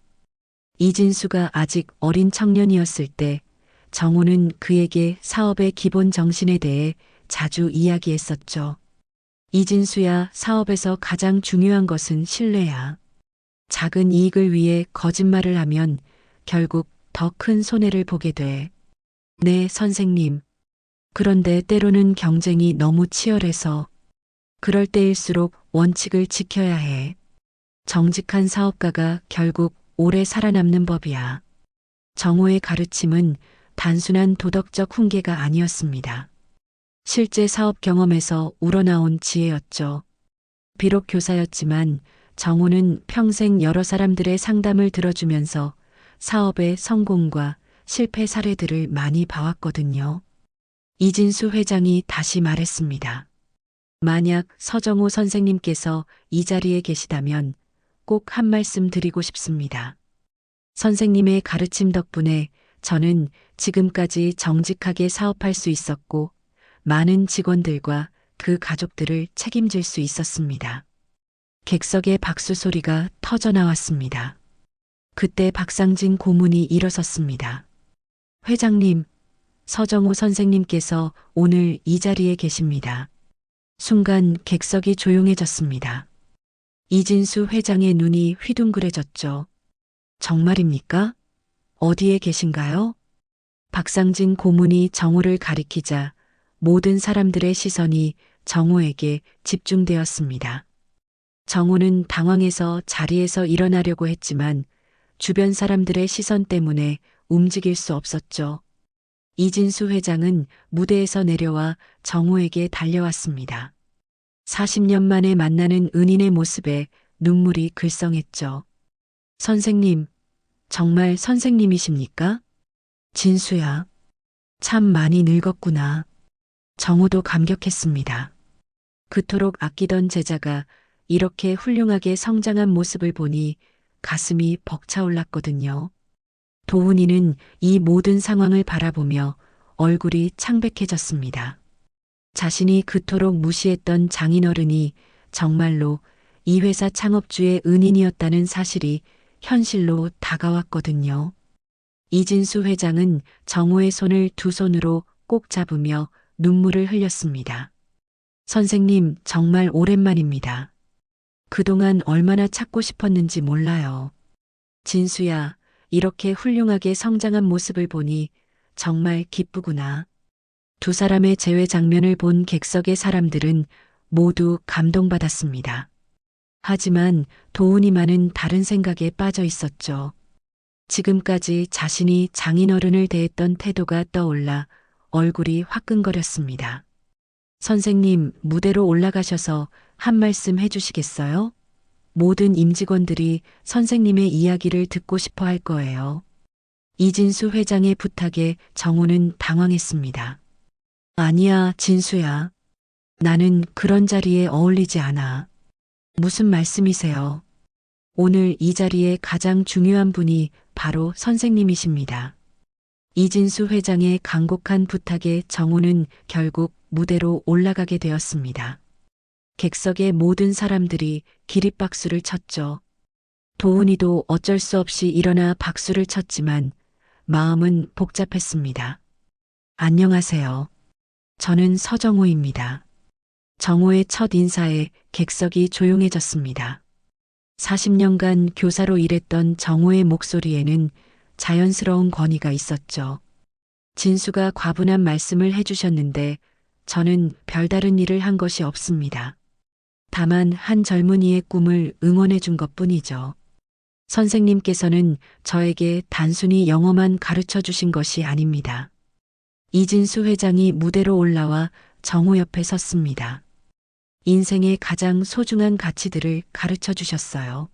이진수가 아직 어린 청년이었을 때 정우는 그에게 사업의 기본 정신에 대해 자주 이야기했었죠. 이진수야, 사업에서 가장 중요한 것은 신뢰야. 작은 이익을 위해 거짓말을 하면 결국 더 큰 손해를 보게 돼. 네, 선생님. 그런데 때로는 경쟁이 너무 치열해서 그럴 때일수록 원칙을 지켜야 해. 정직한 사업가가 결국 오래 살아남는 법이야. 정호의 가르침은 단순한 도덕적 훈계가 아니었습니다. 실제 사업 경험에서 우러나온 지혜였죠. 비록 교사였지만 정호는 평생 여러 사람들의 상담을 들어주면서 사업의 성공과 실패 사례들을 많이 봐왔거든요. 이진수 회장이 다시 말했습니다. 만약 서정호 선생님께서 이 자리에 계시다면 꼭 한 말씀 드리고 싶습니다. 선생님의 가르침 덕분에 저는 지금까지 정직하게 사업할 수 있었고 많은 직원들과 그 가족들을 책임질 수 있었습니다. 객석의 박수 소리가 터져 나왔습니다. 그때 박상진 고문이 일어섰습니다. 회장님, 서정호 선생님께서 오늘 이 자리에 계십니다. 순간 객석이 조용해졌습니다. 이진수 회장의 눈이 휘둥그레졌죠. 정말입니까? 어디에 계신가요? 박상진 고문이 정호를 가리키자 모든 사람들의 시선이 정호에게 집중되었습니다. 정호는 당황해서 자리에서 일어나려고 했지만 주변 사람들의 시선 때문에 움직일 수 없었죠. 이진수 회장은 무대에서 내려와 정호에게 달려왔습니다. 40년 만에 만나는 은인의 모습에 눈물이 글썽했죠. 선생님, 정말 선생님이십니까? 진수야, 참 많이 늙었구나. 정호도 감격했습니다. 그토록 아끼던 제자가 이렇게 훌륭하게 성장한 모습을 보니 가슴이 벅차올랐거든요. 도훈이는 이 모든 상황을 바라보며 얼굴이 창백해졌습니다. 자신이 그토록 무시했던 장인어른이 정말로 이 회사 창업주의 은인이었다는 사실이 현실로 다가왔거든요. 이진수 회장은 정호의 손을 두 손으로 꼭 잡으며 눈물을 흘렸습니다. 선생님, 정말 오랜만입니다. 그동안 얼마나 찾고 싶었는지 몰라요. 진수야, 이렇게 훌륭하게 성장한 모습을 보니 정말 기쁘구나. 두 사람의 재회 장면을 본 객석의 사람들은 모두 감동받았습니다. 하지만 도훈이만은 다른 생각에 빠져 있었죠. 지금까지 자신이 장인어른을 대했던 태도가 떠올라 얼굴이 화끈거렸습니다. 선생님, 무대로 올라가셔서 한 말씀 해주시겠어요? 모든 임직원들이 선생님의 이야기를 듣고 싶어 할 거예요. 이진수 회장의 부탁에 정호는 당황했습니다. 아니야, 진수야. 나는 그런 자리에 어울리지 않아. 무슨 말씀이세요? 오늘 이 자리에 가장 중요한 분이 바로 선생님이십니다. 이진수 회장의 간곡한 부탁에 정호는 결국 무대로 올라가게 되었습니다. 객석의 모든 사람들이 기립박수를 쳤죠. 도훈이도 어쩔 수 없이 일어나 박수를 쳤지만 마음은 복잡했습니다. 안녕하세요. 저는 서정호입니다. 정호의 첫 인사에 객석이 조용해졌습니다. 40년간 교사로 일했던 정호의 목소리에는 자연스러운 권위가 있었죠. 진수가 과분한 말씀을 해주셨는데 저는 별다른 일을 한 것이 없습니다. 다만 한 젊은이의 꿈을 응원해 준 것뿐이죠. 선생님께서는 저에게 단순히 영어만 가르쳐 주신 것이 아닙니다. 이진수 회장이 무대로 올라와 정호 옆에 섰습니다. 인생의 가장 소중한 가치들을 가르쳐 주셨어요.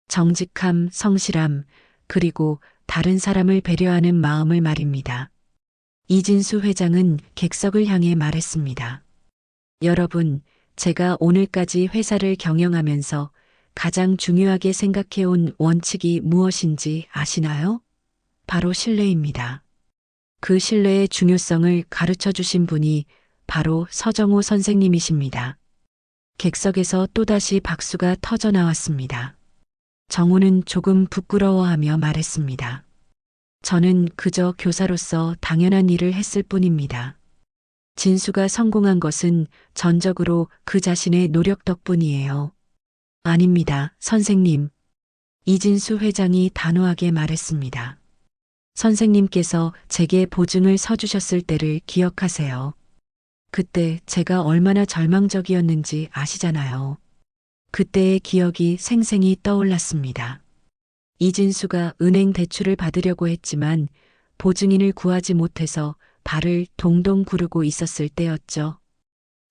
정직함, 성실함, 그리고 다른 사람을 배려하는 마음을 말입니다. 이진수 회장은 객석을 향해 말했습니다. 여러분, 제가 오늘까지 회사를 경영하면서 가장 중요하게 생각해온 원칙이 무엇인지 아시나요? 바로 신뢰입니다. 그 신뢰의 중요성을 가르쳐 주신 분이 바로 서정호 선생님이십니다. 객석에서 또다시 박수가 터져 나왔습니다. 정호는 조금 부끄러워하며 말했습니다. 저는 그저 교사로서 당연한 일을 했을 뿐입니다. 진수가 성공한 것은 전적으로 그 자신의 노력 덕분이에요. 아닙니다, 선생님. 이진수 회장이 단호하게 말했습니다. 선생님께서 제게 보증을 서주셨을 때를 기억하세요. 그때 제가 얼마나 절망적이었는지 아시잖아요. 그때의 기억이 생생히 떠올랐습니다. 이진수가 은행 대출을 받으려고 했지만 보증인을 구하지 못해서 발을 동동 구르고 있었을 때였죠.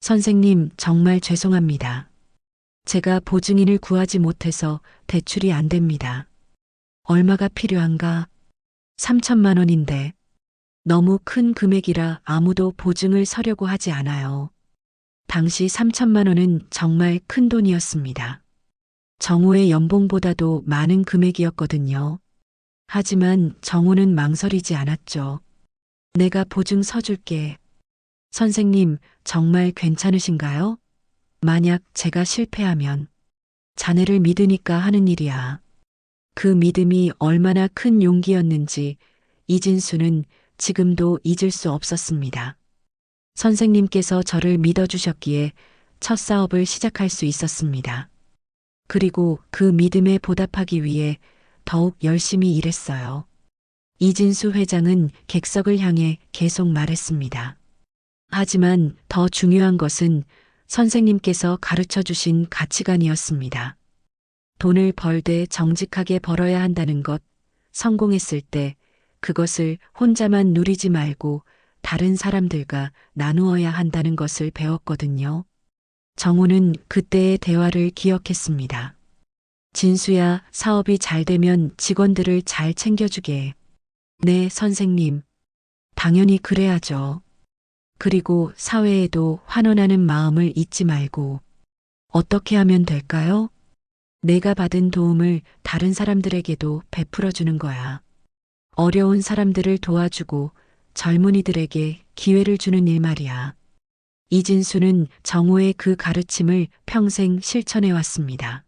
선생님, 정말 죄송합니다. 제가 보증인을 구하지 못해서 대출이 안 됩니다. 얼마가 필요한가? 3천만 원인데. 너무 큰 금액이라 아무도 보증을 서려고 하지 않아요. 당시 3천만 원은 정말 큰 돈이었습니다. 정호의 연봉보다도 많은 금액이었거든요. 하지만 정호는 망설이지 않았죠. 내가 보증 서줄게. 선생님, 정말 괜찮으신가요? 만약 제가 실패하면 자네를 믿으니까 하는 일이야. 그 믿음이 얼마나 큰 용기였는지 이진수는 지금도 잊을 수 없었습니다. 선생님께서 저를 믿어주셨기에 첫 사업을 시작할 수 있었습니다. 그리고 그 믿음에 보답하기 위해 더욱 열심히 일했어요. 이진수 회장은 객석을 향해 계속 말했습니다. 하지만 더 중요한 것은 선생님께서 가르쳐 주신 가치관이었습니다. 돈을 벌되 정직하게 벌어야 한다는 것, 성공했을 때 그것을 혼자만 누리지 말고 다른 사람들과 나누어야 한다는 것을 배웠거든요. 정호는 그때의 대화를 기억했습니다. 진수야, 사업이 잘 되면 직원들을 잘 챙겨주게. 네, 선생님. 당연히 그래야죠. 그리고 사회에도 환원하는 마음을 잊지 말고. 어떻게 하면 될까요? 내가 받은 도움을 다른 사람들에게도 베풀어주는 거야. 어려운 사람들을 도와주고 젊은이들에게 기회를 주는 일 말이야. 이진수는 정호의 그 가르침을 평생 실천해 왔습니다.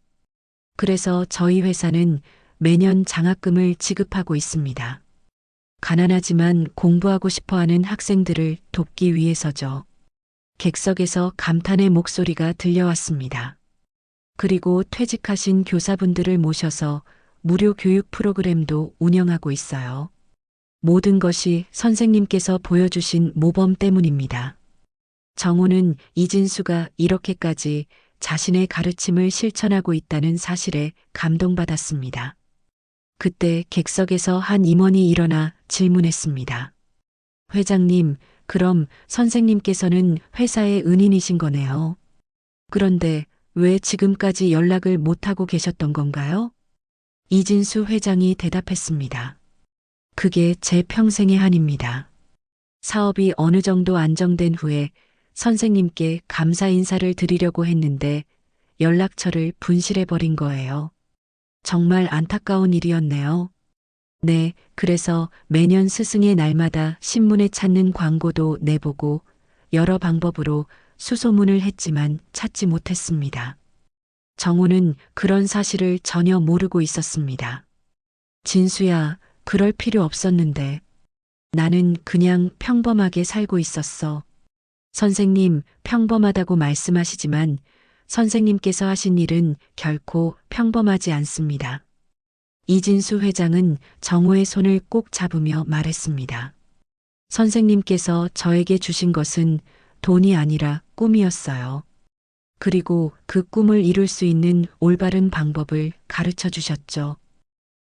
그래서 저희 회사는 매년 장학금을 지급하고 있습니다. 가난하지만 공부하고 싶어 하는 학생들을 돕기 위해서죠. 객석에서 감탄의 목소리가 들려왔습니다. 그리고 퇴직하신 교사분들을 모셔서 무료 교육 프로그램도 운영하고 있어요. 모든 것이 선생님께서 보여주신 모범 때문입니다. 정호는 이진수가 이렇게까지 자신의 가르침을 실천하고 있다는 사실에 감동받았습니다. 그때 객석에서 한 임원이 일어나 질문했습니다. 회장님, 그럼 선생님께서는 회사의 은인이신 거네요. 그런데 왜 지금까지 연락을 못하고 계셨던 건가요? 이진수 회장이 대답했습니다. 그게 제 평생의 한입니다. 사업이 어느 정도 안정된 후에 선생님께 감사 인사를 드리려고 했는데 연락처를 분실해버린 거예요. 정말 안타까운 일이었네요. 네, 그래서 매년 스승의 날마다 신문에 찾는 광고도 내보고 여러 방법으로 수소문을 했지만 찾지 못했습니다. 정호는 그런 사실을 전혀 모르고 있었습니다. 진수야, 그럴 필요 없었는데. 나는 그냥 평범하게 살고 있었어. 선생님, 평범하다고 말씀하시지만 선생님께서 하신 일은 결코 평범하지 않습니다. 이진수 회장은 정호의 손을 꼭 잡으며 말했습니다. 선생님께서 저에게 주신 것은 돈이 아니라 꿈이었어요. 그리고 그 꿈을 이룰 수 있는 올바른 방법을 가르쳐 주셨죠.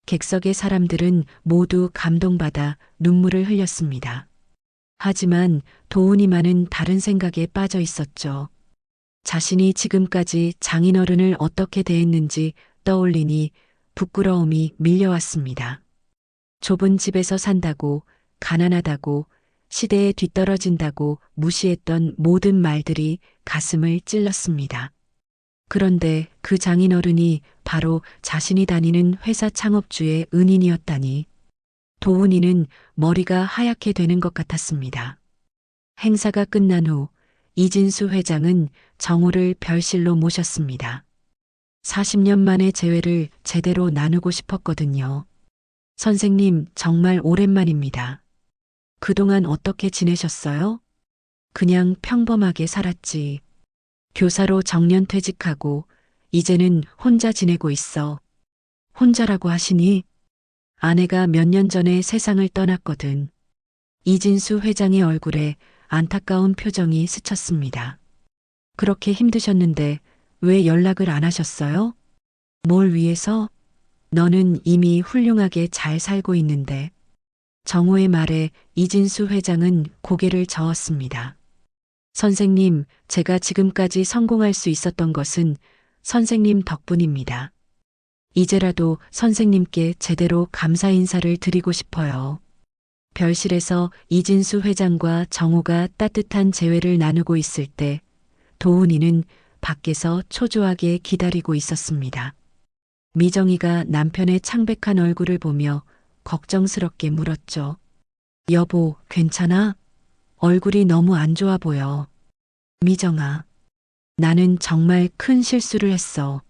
객석의 사람들은 모두 감동받아 눈물을 흘렸습니다. 하지만 도훈이만은 다른 생각에 빠져 있었죠. 자신이 지금까지 장인어른을 어떻게 대했는지 떠올리니 부끄러움이 밀려왔습니다. 좁은 집에서 산다고, 가난하다고, 시대에 뒤떨어진다고 무시했던 모든 말들이 가슴을 찔렀습니다. 그런데 그 장인어른이 바로 자신이 다니는 회사 창업주의 은인이었다니. 도훈이는 머리가 하얗게 되는 것 같았습니다. 행사가 끝난 후 이진수 회장은 정우를 별실로 모셨습니다. 40년 만에 재회를 제대로 나누고 싶었거든요. 선생님, 정말 오랜만입니다. 그동안 어떻게 지내셨어요? 그냥 평범하게 살았지. 교사로 정년퇴직하고 이제는 혼자 지내고 있어. 혼자라고 하시니? 아내가 몇 년 전에 세상을 떠났거든. 이진수 회장의 얼굴에 안타까운 표정이 스쳤습니다. 그렇게 힘드셨는데 왜 연락을 안 하셨어요? 뭘 위해서? 너는 이미 훌륭하게 잘 살고 있는데. 정우의 말에 이진수 회장은 고개를 저었습니다. 선생님, 제가 지금까지 성공할 수 있었던 것은 선생님 덕분입니다. 이제라도 선생님께 제대로 감사 인사를 드리고 싶어요. 별실에서 이진수 회장과 정우가 따뜻한 재회를 나누고 있을 때 도훈이는 밖에서 초조하게 기다리고 있었습니다. 미정이가 남편의 창백한 얼굴을 보며 걱정스럽게 물었죠. 여보, 괜찮아? 얼굴이 너무 안 좋아 보여. 미정아, 나는 정말 큰 실수를 했어.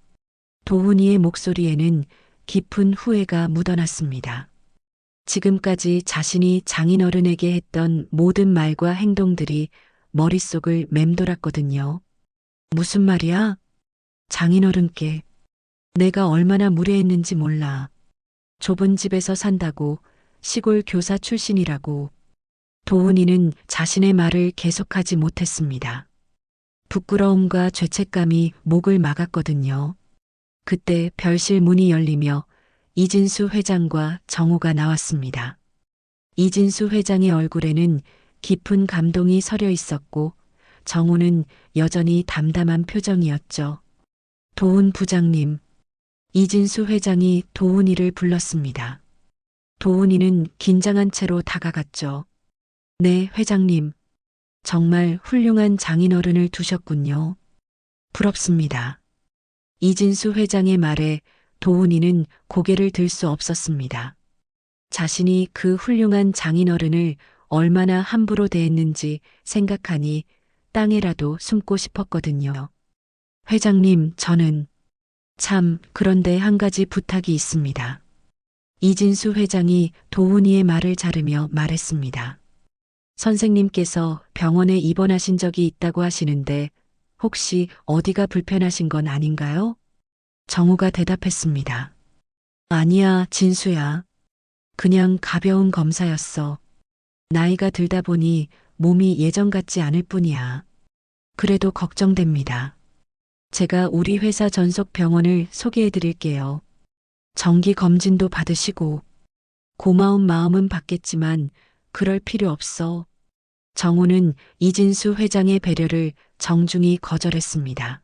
도훈이의 목소리에는 깊은 후회가 묻어났습니다. 지금까지 자신이 장인어른에게 했던 모든 말과 행동들이 머릿속을 맴돌았거든요. 무슨 말이야? 장인어른께 내가 얼마나 무례했는지 몰라. 좁은 집에서 산다고, 시골 교사 출신이라고. 도훈이는 자신의 말을 계속하지 못했습니다. 부끄러움과 죄책감이 목을 막았거든요. 그때 별실 문이 열리며 이진수 회장과 정우가 나왔습니다. 이진수 회장의 얼굴에는 깊은 감동이 서려 있었고 정우는 여전히 담담한 표정이었죠. 도훈 부장님. 이진수 회장이 도훈이를 불렀습니다. 도훈이는 긴장한 채로 다가갔죠. 네, 회장님. 정말 훌륭한 장인어른을 두셨군요. 부럽습니다. 이진수 회장의 말에 도훈이는 고개를 들 수 없었습니다. 자신이 그 훌륭한 장인어른을 얼마나 함부로 대했는지 생각하니 땅에라도 숨고 싶었거든요. 회장님, 저는 그런데 한 가지 부탁이 있습니다. 이진수 회장이 도훈이의 말을 자르며 말했습니다. 선생님께서 병원에 입원하신 적이 있다고 하시는데 혹시 어디가 불편하신 건 아닌가요? 정우가 대답했습니다. 아니야, 진수야. 그냥 가벼운 검사였어. 나이가 들다 보니 몸이 예전 같지 않을 뿐이야. 그래도 걱정됩니다. 제가 우리 회사 전속 병원을 소개해 드릴게요. 정기 검진도 받으시고 고마운 마음은 받겠지만 그럴 필요 없어. 정우는 이진수 회장의 배려를 정중히 거절했습니다.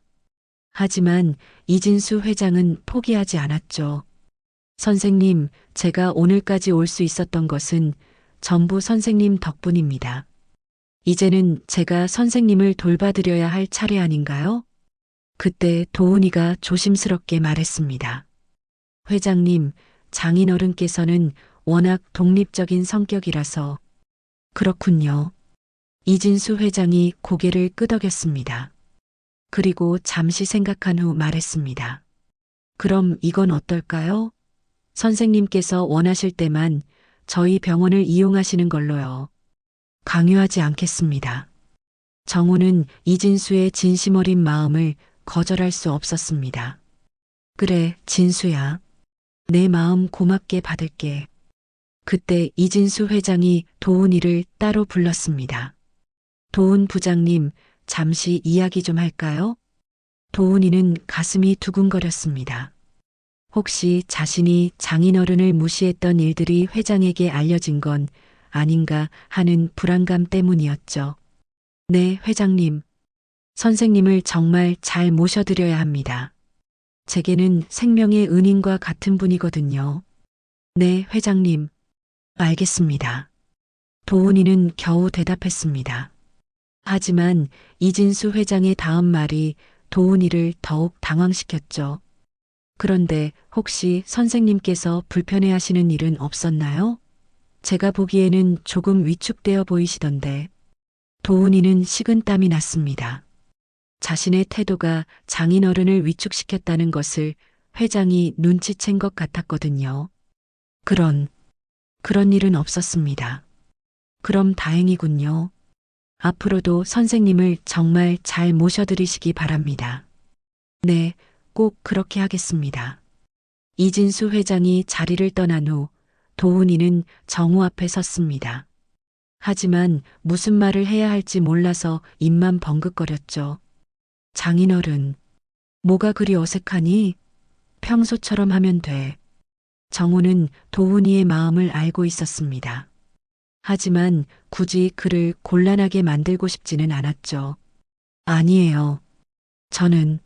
하지만 이진수 회장은 포기하지 않았죠. 선생님, 제가 오늘까지 올 수 있었던 것은 전부 선생님 덕분입니다. 이제는 제가 선생님을 돌봐드려야 할 차례 아닌가요? 그때 도훈이가 조심스럽게 말했습니다. 회장님, 장인어른께서는 워낙 독립적인 성격이라서. 그렇군요. 이진수 회장이 고개를 끄덕였습니다. 그리고 잠시 생각한 후 말했습니다. 그럼 이건 어떨까요? 선생님께서 원하실 때만 저희 병원을 이용하시는 걸로요. 강요하지 않겠습니다. 정우는 이진수의 진심 어린 마음을 거절할 수 없었습니다. 그래, 진수야. 내 마음 고맙게 받을게. 그때 이진수 회장이 도훈이를 따로 불렀습니다. 도훈 부장님, 잠시 이야기 좀 할까요? 도훈이는 가슴이 두근거렸습니다. 혹시 자신이 장인어른을 무시했던 일들이 회장에게 알려진 건 아닌가 하는 불안감 때문이었죠. 네, 회장님. 선생님을 정말 잘 모셔드려야 합니다. 제게는 생명의 은인과 같은 분이거든요. 네, 회장님. 알겠습니다. 도훈이는 겨우 대답했습니다. 하지만 이진수 회장의 다음 말이 도훈이를 더욱 당황시켰죠. 그런데 혹시 선생님께서 불편해하시는 일은 없었나요? 제가 보기에는 조금 위축되어 보이시던데 도훈이는 식은땀이 났습니다. 자신의 태도가 장인어른을 위축시켰다는 것을 회장이 눈치챈 것 같았거든요. 그런 일은 없었습니다. 그럼 다행이군요. 앞으로도 선생님을 정말 잘 모셔드리시기 바랍니다. 네, 꼭 그렇게 하겠습니다. 이진수 회장이 자리를 떠난 후 도훈이는 정우 앞에 섰습니다. 하지만 무슨 말을 해야 할지 몰라서 입만 벙긋거렸죠. 장인어른, 뭐가 그리 어색하니? 평소처럼 하면 돼. 정우는 도훈이의 마음을 알고 있었습니다. 하지만 굳이 그를 곤란하게 만들고 싶지는 않았죠. 아니에요. 저는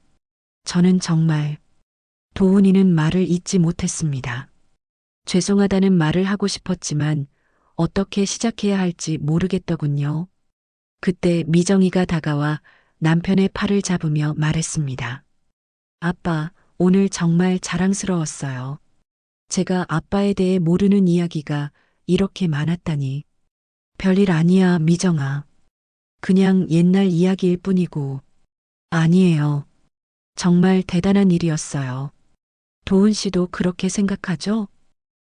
정말 도훈이는 말을 잇지 못했습니다. 죄송하다는 말을 하고 싶었지만 어떻게 시작해야 할지 모르겠더군요. 그때 미정이가 다가와 남편의 팔을 잡으며 말했습니다. 아빠, 오늘 정말 자랑스러웠어요. 제가 아빠에 대해 모르는 이야기가 이렇게 많았다니. 별일 아니야, 미정아. 그냥 옛날 이야기일 뿐이고. 아니에요. 정말 대단한 일이었어요. 도훈 씨도 그렇게 생각하죠?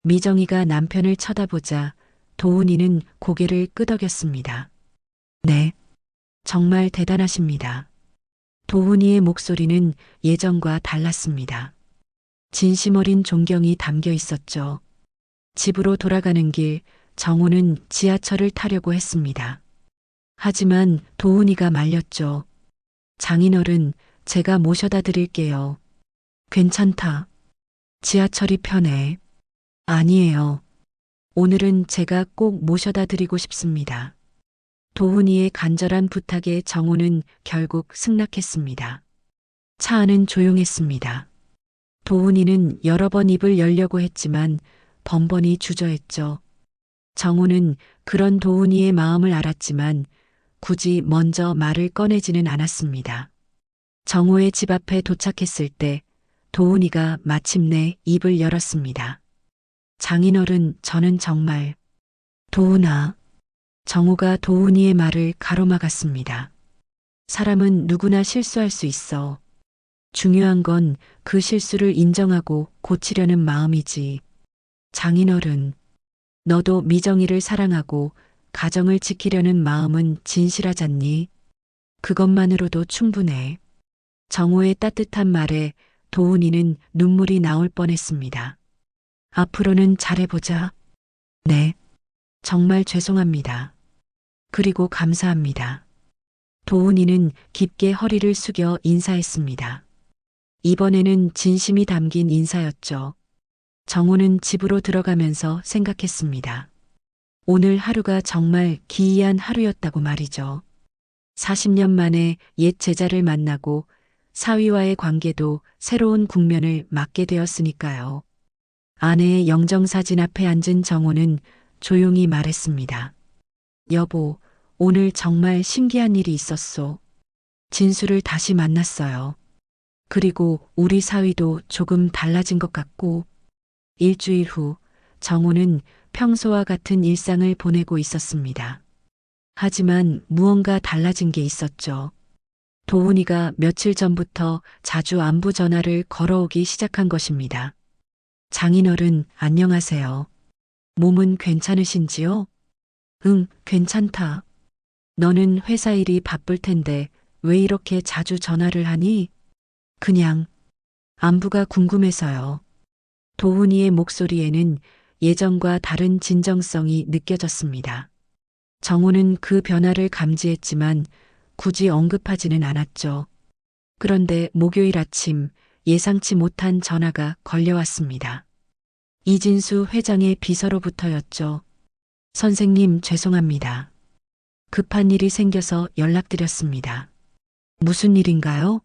미정이가 남편을 쳐다보자 도훈이는 고개를 끄덕였습니다. 네. 정말 대단하십니다. 도훈이의 목소리는 예전과 달랐습니다. 진심 어린 존경이 담겨 있었죠. 집으로 돌아가는 길 정우는 지하철을 타려고 했습니다. 하지만 도훈이가 말렸죠. 장인어른, 제가 모셔다 드릴게요. 괜찮다. 지하철이 편해. 아니에요. 오늘은 제가 꼭 모셔다 드리고 싶습니다. 도훈이의 간절한 부탁에 정우는 결국 승낙했습니다. 차 안은 조용했습니다. 도훈이는 여러 번 입을 열려고 했지만 번번이 주저했죠. 정우는 그런 도훈이의 마음을 알았지만 굳이 먼저 말을 꺼내지는 않았습니다. 정우의 집 앞에 도착했을 때 도훈이가 마침내 입을 열었습니다. 장인어른, 저는 정말... 도훈아. 정우가 도훈이의 말을 가로막았습니다. 사람은 누구나 실수할 수 있어. 중요한 건 그 실수를 인정하고 고치려는 마음이지. 장인어른, 너도 미정이를 사랑하고 가정을 지키려는 마음은 진실하잖니? 그것만으로도 충분해. 정우의 따뜻한 말에 도훈이는 눈물이 나올 뻔했습니다. 앞으로는 잘해보자. 네. 정말 죄송합니다. 그리고 감사합니다. 도훈이는 깊게 허리를 숙여 인사했습니다. 이번에는 진심이 담긴 인사였죠. 정우는 집으로 들어가면서 생각했습니다. 오늘 하루가 정말 기이한 하루였다고 말이죠. 40년 만에 옛 제자를 만나고 사위와의 관계도 새로운 국면을 맞게 되었으니까요. 아내의 영정사진 앞에 앉은 정우는 조용히 말했습니다. 여보, 오늘 정말 신기한 일이 있었소. 진수를 다시 만났어요. 그리고 우리 사위도 조금 달라진 것 같고. 일주일 후 정우는 평소와 같은 일상을 보내고 있었습니다. 하지만 무언가 달라진 게 있었죠. 도훈이가 며칠 전부터 자주 안부 전화를 걸어오기 시작한 것입니다. 장인어른, 안녕하세요. 몸은 괜찮으신지요? 응, 괜찮다. 너는 회사 일이 바쁠 텐데 왜 이렇게 자주 전화를 하니? 그냥 안부가 궁금해서요. 도훈이의 목소리에는 예전과 다른 진정성이 느껴졌습니다. 정우는 그 변화를 감지했지만 굳이 언급하지는 않았죠. 그런데 목요일 아침 예상치 못한 전화가 걸려왔습니다. 이진수 회장의 비서로부터였죠. 선생님, 죄송합니다. 급한 일이 생겨서 연락드렸습니다. 무슨 일인가요?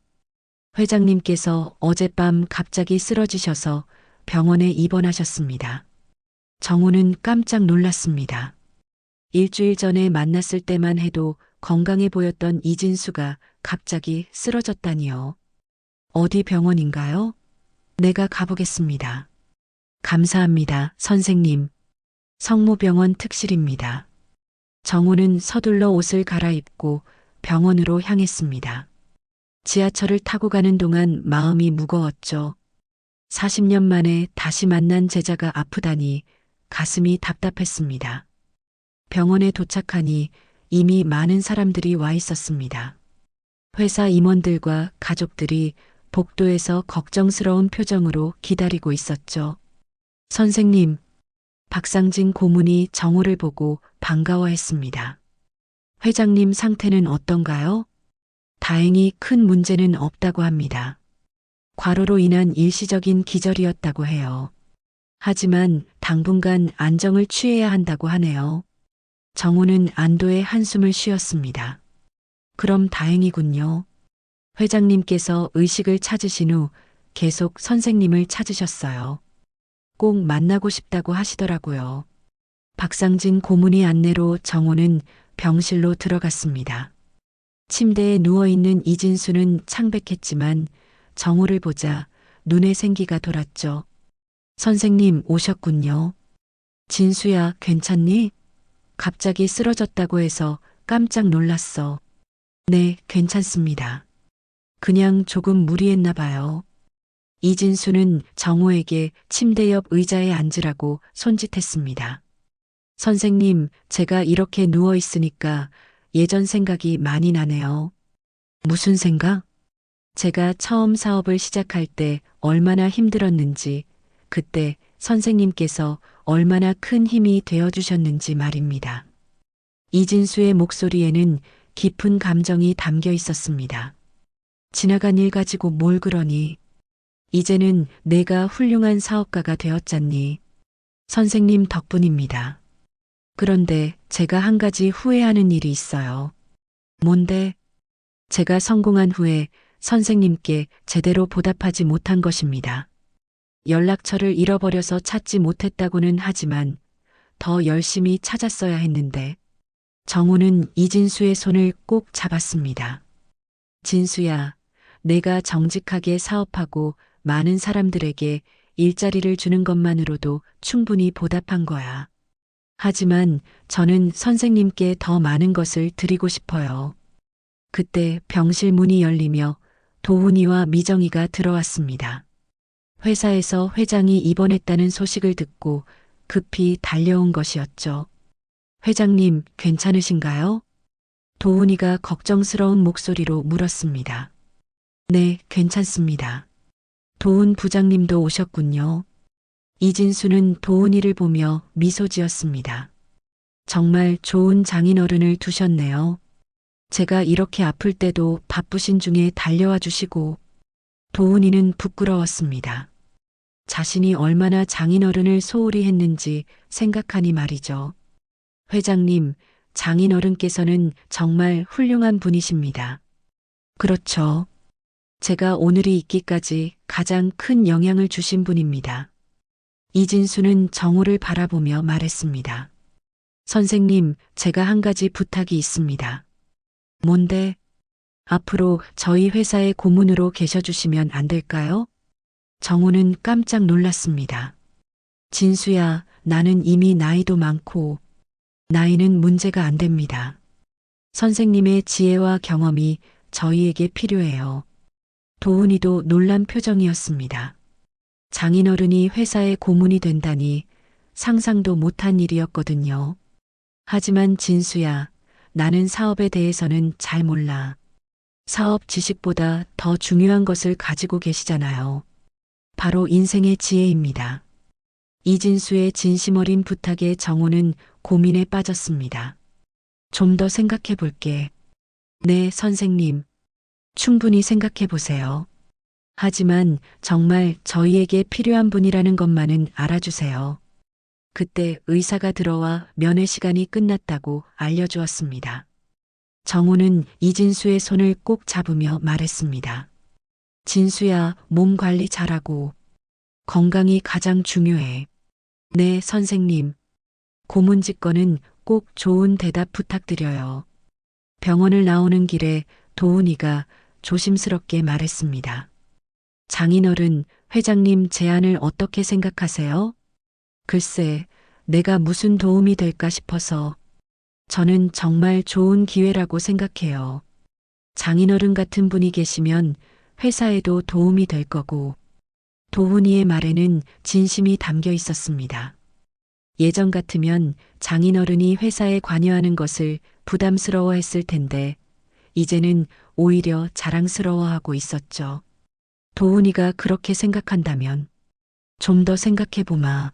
회장님께서 어젯밤 갑자기 쓰러지셔서 병원에 입원하셨습니다. 정우는 깜짝 놀랐습니다. 일주일 전에 만났을 때만 해도 건강해 보였던 이진수가 갑자기 쓰러졌다니요. 어디 병원인가요? 내가 가보겠습니다. 감사합니다, 선생님. 성모병원 특실입니다. 정우는 서둘러 옷을 갈아입고 병원으로 향했습니다. 지하철을 타고 가는 동안 마음이 무거웠죠. 40년 만에 다시 만난 제자가 아프다니 가슴이 답답했습니다. 병원에 도착하니 이미 많은 사람들이 와 있었습니다. 회사 임원들과 가족들이 복도에서 걱정스러운 표정으로 기다리고 있었죠. 선생님, 박상진 고문이 정우를 보고 반가워했습니다. 회장님 상태는 어떤가요? 다행히 큰 문제는 없다고 합니다. 과로로 인한 일시적인 기절이었다고 해요. 하지만 당분간 안정을 취해야 한다고 하네요. 정우는 안도의 한숨을 쉬었습니다. 그럼 다행이군요. 회장님께서 의식을 찾으신 후 계속 선생님을 찾으셨어요. 꼭 만나고 싶다고 하시더라고요. 박상진 고문의 안내로 정호는 병실로 들어갔습니다. 침대에 누워있는 이진수는 창백했지만 정호를 보자 눈에 생기가 돌았죠. 선생님 오셨군요. 진수야, 괜찮니? 갑자기 쓰러졌다고 해서 깜짝 놀랐어. 네, 괜찮습니다. 그냥 조금 무리했나 봐요. 이진수는 정호에게 침대 옆 의자에 앉으라고 손짓했습니다. 선생님, 제가 이렇게 누워 있으니까 예전 생각이 많이 나네요. 무슨 생각? 제가 처음 사업을 시작할 때 얼마나 힘들었는지, 그때 선생님께서 얼마나 큰 힘이 되어주셨는지 말입니다. 이진수의 목소리에는 깊은 감정이 담겨 있었습니다. 지나간 일 가지고 뭘 그러니? 이제는 내가 훌륭한 사업가가 되었잖니. 선생님 덕분입니다. 그런데 제가 한 가지 후회하는 일이 있어요. 뭔데? 제가 성공한 후에 선생님께 제대로 보답하지 못한 것입니다. 연락처를 잃어버려서 찾지 못했다고는 하지만 더 열심히 찾았어야 했는데. 정우는 이진수의 손을 꼭 잡았습니다. 진수야, 내가 정직하게 사업하고 많은 사람들에게 일자리를 주는 것만으로도 충분히 보답한 거야. 하지만 저는 선생님께 더 많은 것을 드리고 싶어요. 그때 병실 문이 열리며 도훈이와 미정이가 들어왔습니다. 회사에서 회장이 입원했다는 소식을 듣고 급히 달려온 것이었죠. 회장님, 괜찮으신가요? 도훈이가 걱정스러운 목소리로 물었습니다. 네, 괜찮습니다. 도훈 부장님도 오셨군요. 이진수는 도훈이를 보며 미소 지었습니다. 정말 좋은 장인어른을 두셨네요. 제가 이렇게 아플 때도 바쁘신 중에 달려와 주시고. 도훈이는 부끄러웠습니다. 자신이 얼마나 장인어른을 소홀히 했는지 생각하니 말이죠. 회장님, 장인어른께서는 정말 훌륭한 분이십니다. 그렇죠. 제가 오늘이 있기까지 가장 큰 영향을 주신 분입니다. 이진수는 정우를 바라보며 말했습니다. 선생님, 제가 한 가지 부탁이 있습니다. 뭔데? 앞으로 저희 회사의 고문으로 계셔주시면 안 될까요? 정우는 깜짝 놀랐습니다. 진수야, 나는 이미 나이도 많고 나이는 문제가 안 됩니다. 선생님의 지혜와 경험이 저희에게 필요해요. 도훈이도 놀란 표정이었습니다. 장인어른이 회사의 고문이 된다니 상상도 못한 일이었거든요. 하지만 진수야, 나는 사업에 대해서는 잘 몰라. 사업 지식보다 더 중요한 것을 가지고 계시잖아요. 바로 인생의 지혜입니다. 이진수의 진심 어린 부탁에 정우는 고민에 빠졌습니다. 좀 더 생각해 볼게. 네, 선생님. 충분히 생각해 보세요. 하지만 정말 저희에게 필요한 분이라는 것만은 알아주세요. 그때 의사가 들어와 면회 시간이 끝났다고 알려주었습니다. 정우는 이진수의 손을 꼭 잡으며 말했습니다. 진수야, 몸 관리 잘하고 건강이 가장 중요해. 네, 선생님. 고문직거는 꼭 좋은 대답 부탁드려요. 병원을 나오는 길에 도훈이가 조심스럽게 말했습니다. 장인어른, 회장님 제안을 어떻게 생각하세요? 글쎄, 내가 무슨 도움이 될까 싶어서. 저는 정말 좋은 기회라고 생각해요. 장인어른 같은 분이 계시면 회사에도 도움이 될 거고. 도훈이의 말에는 진심이 담겨 있었습니다. 예전 같으면 장인어른이 회사에 관여하는 것을 부담스러워했을 텐데, 이제는 오히려 자랑스러워하고 있었죠. 도훈이가 그렇게 생각한다면 좀 더 생각해보마.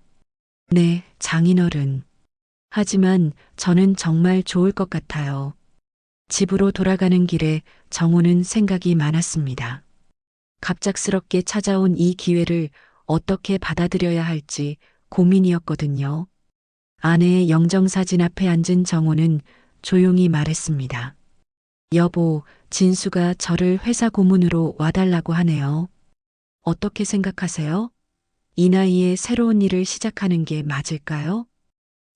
네, 장인어른. 하지만 저는 정말 좋을 것 같아요. 집으로 돌아가는 길에 정호는 생각이 많았습니다. 갑작스럽게 찾아온 이 기회를 어떻게 받아들여야 할지 고민이었거든요. 아내의 영정사진 앞에 앉은 정호는 조용히 말했습니다. 여보, 진수가 저를 회사 고문으로 와달라고 하네요. 어떻게 생각하세요? 이 나이에 새로운 일을 시작하는 게 맞을까요?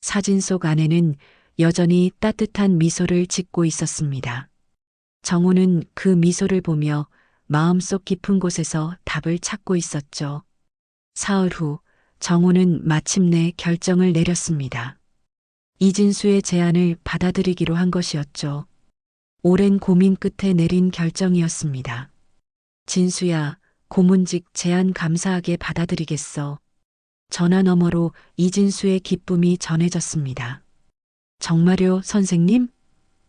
사진 속 아내는 여전히 따뜻한 미소를 짓고 있었습니다. 정호는 그 미소를 보며 마음속 깊은 곳에서 답을 찾고 있었죠. 사흘 후 정호는 마침내 결정을 내렸습니다. 이진수의 제안을 받아들이기로 한 것이었죠. 오랜 고민 끝에 내린 결정이었습니다. 진수야, 고문직 제안 감사하게 받아들이겠어. 전화 너머로 이진수의 기쁨이 전해졌습니다. 정말요, 선생님?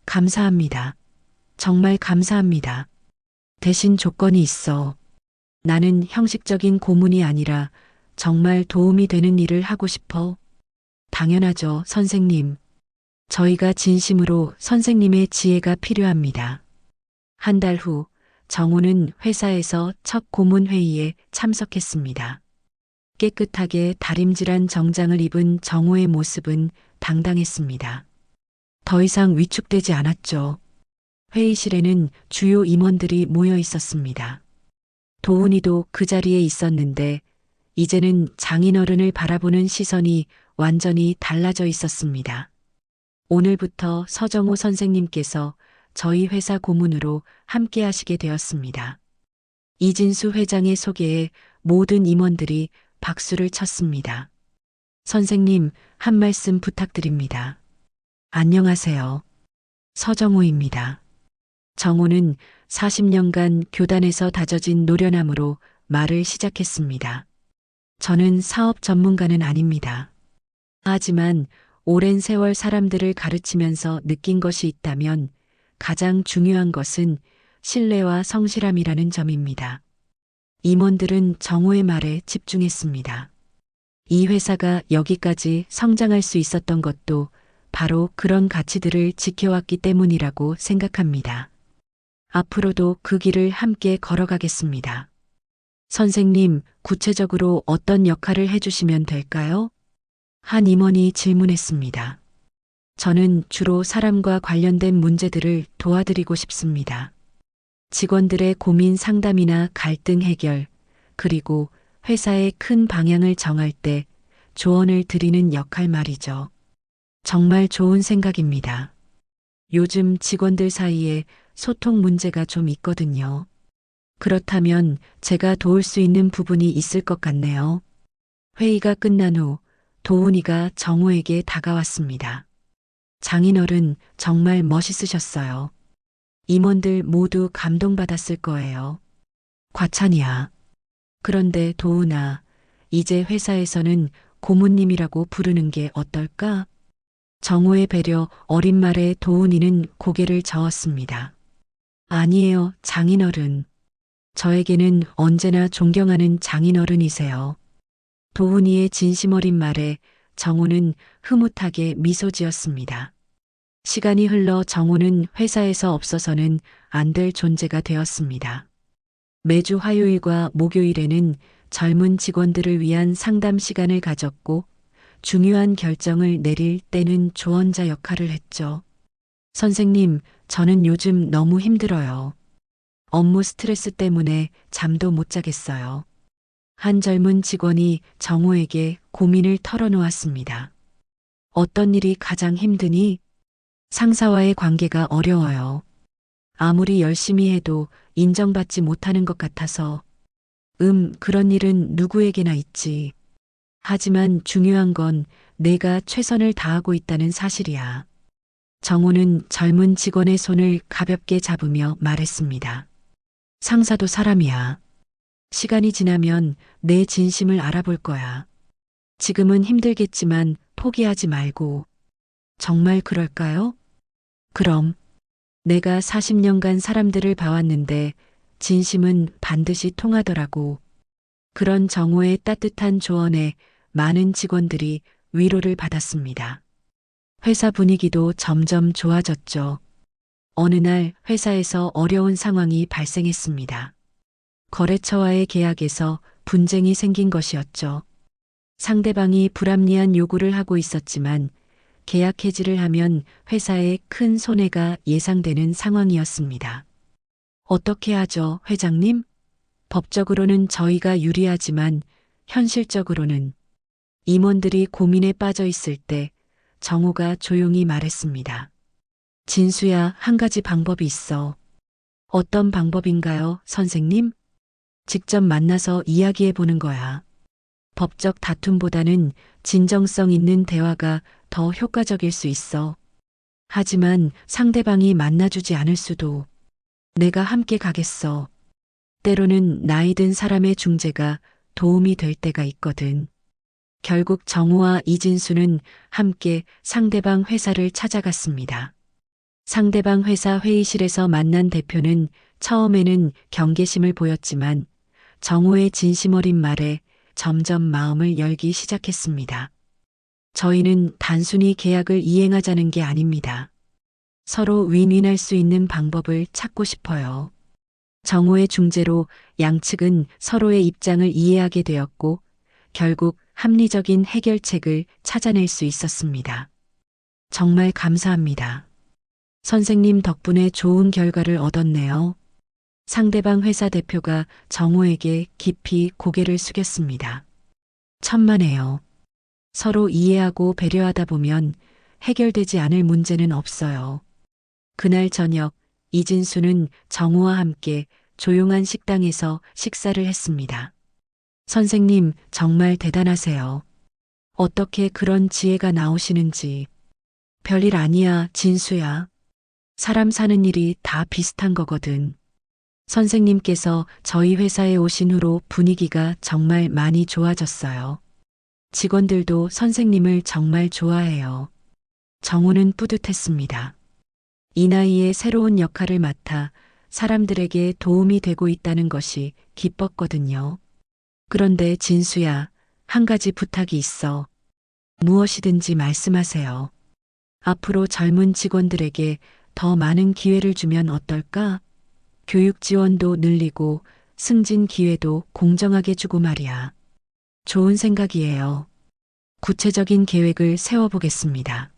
감사합니다. 정말 감사합니다. 대신 조건이 있어. 나는 형식적인 고문이 아니라 정말 도움이 되는 일을 하고 싶어. 당연하죠, 선생님. 저희가 진심으로 선생님의 지혜가 필요합니다. 한 달 후, 정호는 회사에서 첫 고문 회의에 참석했습니다. 깨끗하게 다림질한 정장을 입은 정호의 모습은 당당했습니다. 더 이상 위축되지 않았죠. 회의실에는 주요 임원들이 모여 있었습니다. 도훈이도 그 자리에 있었는데 이제는 장인어른을 바라보는 시선이 완전히 달라져 있었습니다. 오늘부터 서정호 선생님께서 저희 회사 고문으로 함께 하시게 되었습니다. 이진수 회장의 소개에 모든 임원들이 박수를 쳤습니다. 선생님, 한 말씀 부탁드립니다. 안녕하세요. 서정호입니다. 정호는 40년간 교단에서 다져진 노련함으로 말을 시작했습니다. 저는 사업 전문가는 아닙니다. 하지만 오랜 세월 사람들을 가르치면서 느낀 것이 있다면 가장 중요한 것은 신뢰와 성실함이라는 점입니다. 임원들은 정호의 말에 집중했습니다. 이 회사가 여기까지 성장할 수 있었던 것도 바로 그런 가치들을 지켜왔기 때문이라고 생각합니다. 앞으로도 그 길을 함께 걸어가겠습니다. 선생님, 구체적으로 어떤 역할을 해주시면 될까요? 한 임원이 질문했습니다. 저는 주로 사람과 관련된 문제들을 도와드리고 싶습니다. 직원들의 고민 상담이나 갈등 해결, 그리고 회사의 큰 방향을 정할 때 조언을 드리는 역할 말이죠. 정말 좋은 생각입니다. 요즘 직원들 사이에 소통 문제가 좀 있거든요. 그렇다면 제가 도울 수 있는 부분이 있을 것 같네요. 회의가 끝난 후 도훈이가 정호에게 다가왔습니다. 장인어른 정말 멋있으셨어요. 임원들 모두 감동받았을 거예요. 과찬이야. 그런데 도훈아, 이제 회사에서는 고모님이라고 부르는 게 어떨까? 정호의 배려 어린 말에 도훈이는 고개를 저었습니다. 아니에요, 장인어른. 저에게는 언제나 존경하는 장인어른이세요. 도훈이의 진심 어린 말에 정호는 흐뭇하게 미소 지었습니다. 시간이 흘러 정호는 회사에서 없어서는 안 될 존재가 되었습니다. 매주 화요일과 목요일에는 젊은 직원들을 위한 상담 시간을 가졌고 중요한 결정을 내릴 때는 조언자 역할을 했죠. 선생님, 저는 요즘 너무 힘들어요. 업무 스트레스 때문에 잠도 못 자겠어요. 한 젊은 직원이 정호에게 고민을 털어놓았습니다. 어떤 일이 가장 힘드니? 상사와의 관계가 어려워요. 아무리 열심히 해도 인정받지 못하는 것 같아서. 그런 일은 누구에게나 있지. 하지만 중요한 건 내가 최선을 다하고 있다는 사실이야. 정호는 젊은 직원의 손을 가볍게 잡으며 말했습니다. 상사도 사람이야. 시간이 지나면 내 진심을 알아볼 거야. 지금은 힘들겠지만 포기하지 말고. 정말 그럴까요? 그럼. 내가 40년간 사람들을 봐왔는데 진심은 반드시 통하더라고. 그런 정호의 따뜻한 조언에 많은 직원들이 위로를 받았습니다. 회사 분위기도 점점 좋아졌죠. 어느 날 회사에서 어려운 상황이 발생했습니다. 거래처와의 계약에서 분쟁이 생긴 것이었죠. 상대방이 불합리한 요구를 하고 있었지만 계약 해지를 하면 회사에 큰 손해가 예상되는 상황이었습니다. 어떻게 하죠, 회장님? 법적으로는 저희가 유리하지만 현실적으로는. 임원들이 고민에 빠져 있을 때 정호가 조용히 말했습니다. 진수야, 한 가지 방법이 있어. 어떤 방법인가요, 선생님? 직접 만나서 이야기해 보는 거야. 법적 다툼보다는 진정성 있는 대화가 더 효과적일 수 있어. 하지만 상대방이 만나주지 않을 수도. 내가 함께 가겠어. 때로는 나이 든 사람의 중재가 도움이 될 때가 있거든. 결국 정호와 이진수는 함께 상대방 회사를 찾아갔습니다. 상대방 회사 회의실에서 만난 대표는 처음에는 경계심을 보였지만 정호의 진심 어린 말에 점점 마음을 열기 시작했습니다. 저희는 단순히 계약을 이행하자는 게 아닙니다. 서로 윈윈할 수 있는 방법을 찾고 싶어요. 정호의 중재로 양측은 서로의 입장을 이해하게 되었고 결국 합리적인 해결책을 찾아낼 수 있었습니다. 정말 감사합니다. 선생님 덕분에 좋은 결과를 얻었네요. 상대방 회사 대표가 정호에게 깊이 고개를 숙였습니다. 천만에요. 서로 이해하고 배려하다 보면 해결되지 않을 문제는 없어요. 그날 저녁 이진수는 정호와 함께 조용한 식당에서 식사를 했습니다. 선생님 정말 대단하세요. 어떻게 그런 지혜가 나오시는지. 별일 아니야, 진수야. 사람 사는 일이 다 비슷한 거거든. 선생님께서 저희 회사에 오신 후로 분위기가 정말 많이 좋아졌어요. 직원들도 선생님을 정말 좋아해요. 정호는 뿌듯했습니다. 이 나이에 새로운 역할을 맡아 사람들에게 도움이 되고 있다는 것이 기뻤거든요. 그런데 진수야, 한 가지 부탁이 있어. 무엇이든지 말씀하세요. 앞으로 젊은 직원들에게 더 많은 기회를 주면 어떨까? 교육 지원도 늘리고 승진 기회도 공정하게 주고 말이야. 좋은 생각이에요. 구체적인 계획을 세워보겠습니다.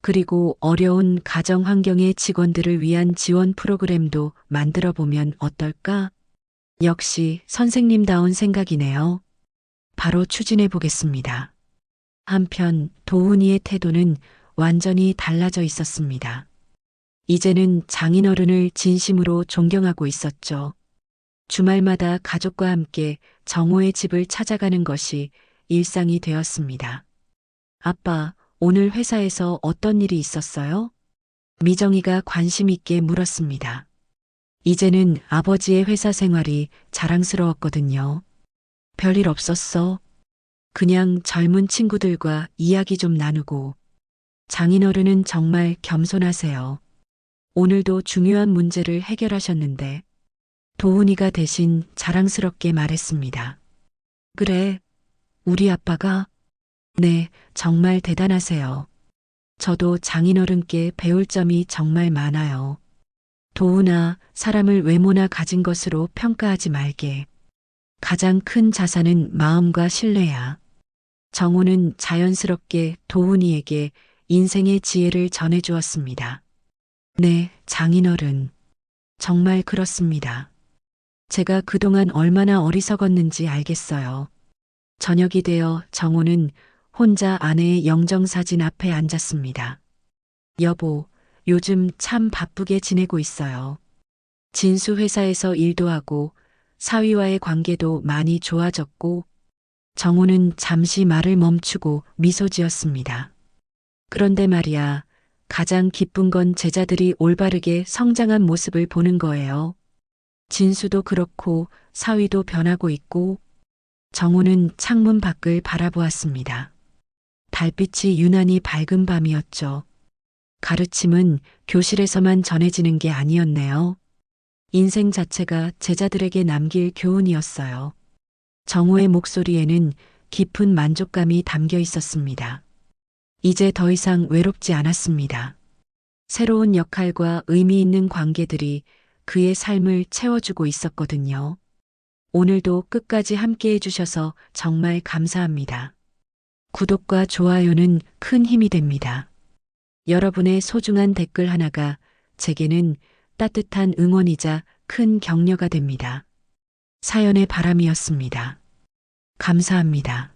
그리고 어려운 가정 환경의 직원들을 위한 지원 프로그램도 만들어 보면 어떨까? 역시 선생님다운 생각이네요. 바로 추진해 보겠습니다. 한편 도훈이의 태도는 완전히 달라져 있었습니다. 이제는 장인어른을 진심으로 존경하고 있었죠. 주말마다 가족과 함께 정호의 집을 찾아가는 것이 일상이 되었습니다. 아빠, 오늘 회사에서 어떤 일이 있었어요? 미정이가 관심 있게 물었습니다. 이제는 아버지의 회사 생활이 자랑스러웠거든요. 별일 없었어. 그냥 젊은 친구들과 이야기 좀 나누고. 장인어른은 정말 겸손하세요. 오늘도 중요한 문제를 해결하셨는데. 도훈이가 대신 자랑스럽게 말했습니다. 그래, 우리 아빠가? 네, 정말 대단하세요. 저도 장인어른께 배울 점이 정말 많아요. 도훈아, 사람을 외모나 가진 것으로 평가하지 말게. 가장 큰 자산은 마음과 신뢰야. 정호는 자연스럽게 도훈이에게 인생의 지혜를 전해주었습니다. 네, 장인어른. 정말 그렇습니다. 제가 그동안 얼마나 어리석었는지 알겠어요. 저녁이 되어 정호는 혼자 아내의 영정사진 앞에 앉았습니다. 여보, 요즘 참 바쁘게 지내고 있어요. 진수 회사에서 일도 하고 사위와의 관계도 많이 좋아졌고 정우는 잠시 말을 멈추고 미소 지었습니다. 그런데 말이야, 가장 기쁜 건 제자들이 올바르게 성장한 모습을 보는 거예요. 진수도 그렇고 사위도 변하고 있고. 정우는 창문 밖을 바라보았습니다. 달빛이 유난히 밝은 밤이었죠. 가르침은 교실에서만 전해지는 게 아니었네요. 인생 자체가 제자들에게 남길 교훈이었어요. 정우의 목소리에는 깊은 만족감이 담겨 있었습니다. 이제 더 이상 외롭지 않았습니다. 새로운 역할과 의미 있는 관계들이 그의 삶을 채워주고 있었거든요. 오늘도 끝까지 함께 해주셔서 정말 감사합니다. 구독과 좋아요는 큰 힘이 됩니다. 여러분의 소중한 댓글 하나가 제게는 따뜻한 응원이자 큰 격려가 됩니다. 사연의 바람이었습니다. 감사합니다.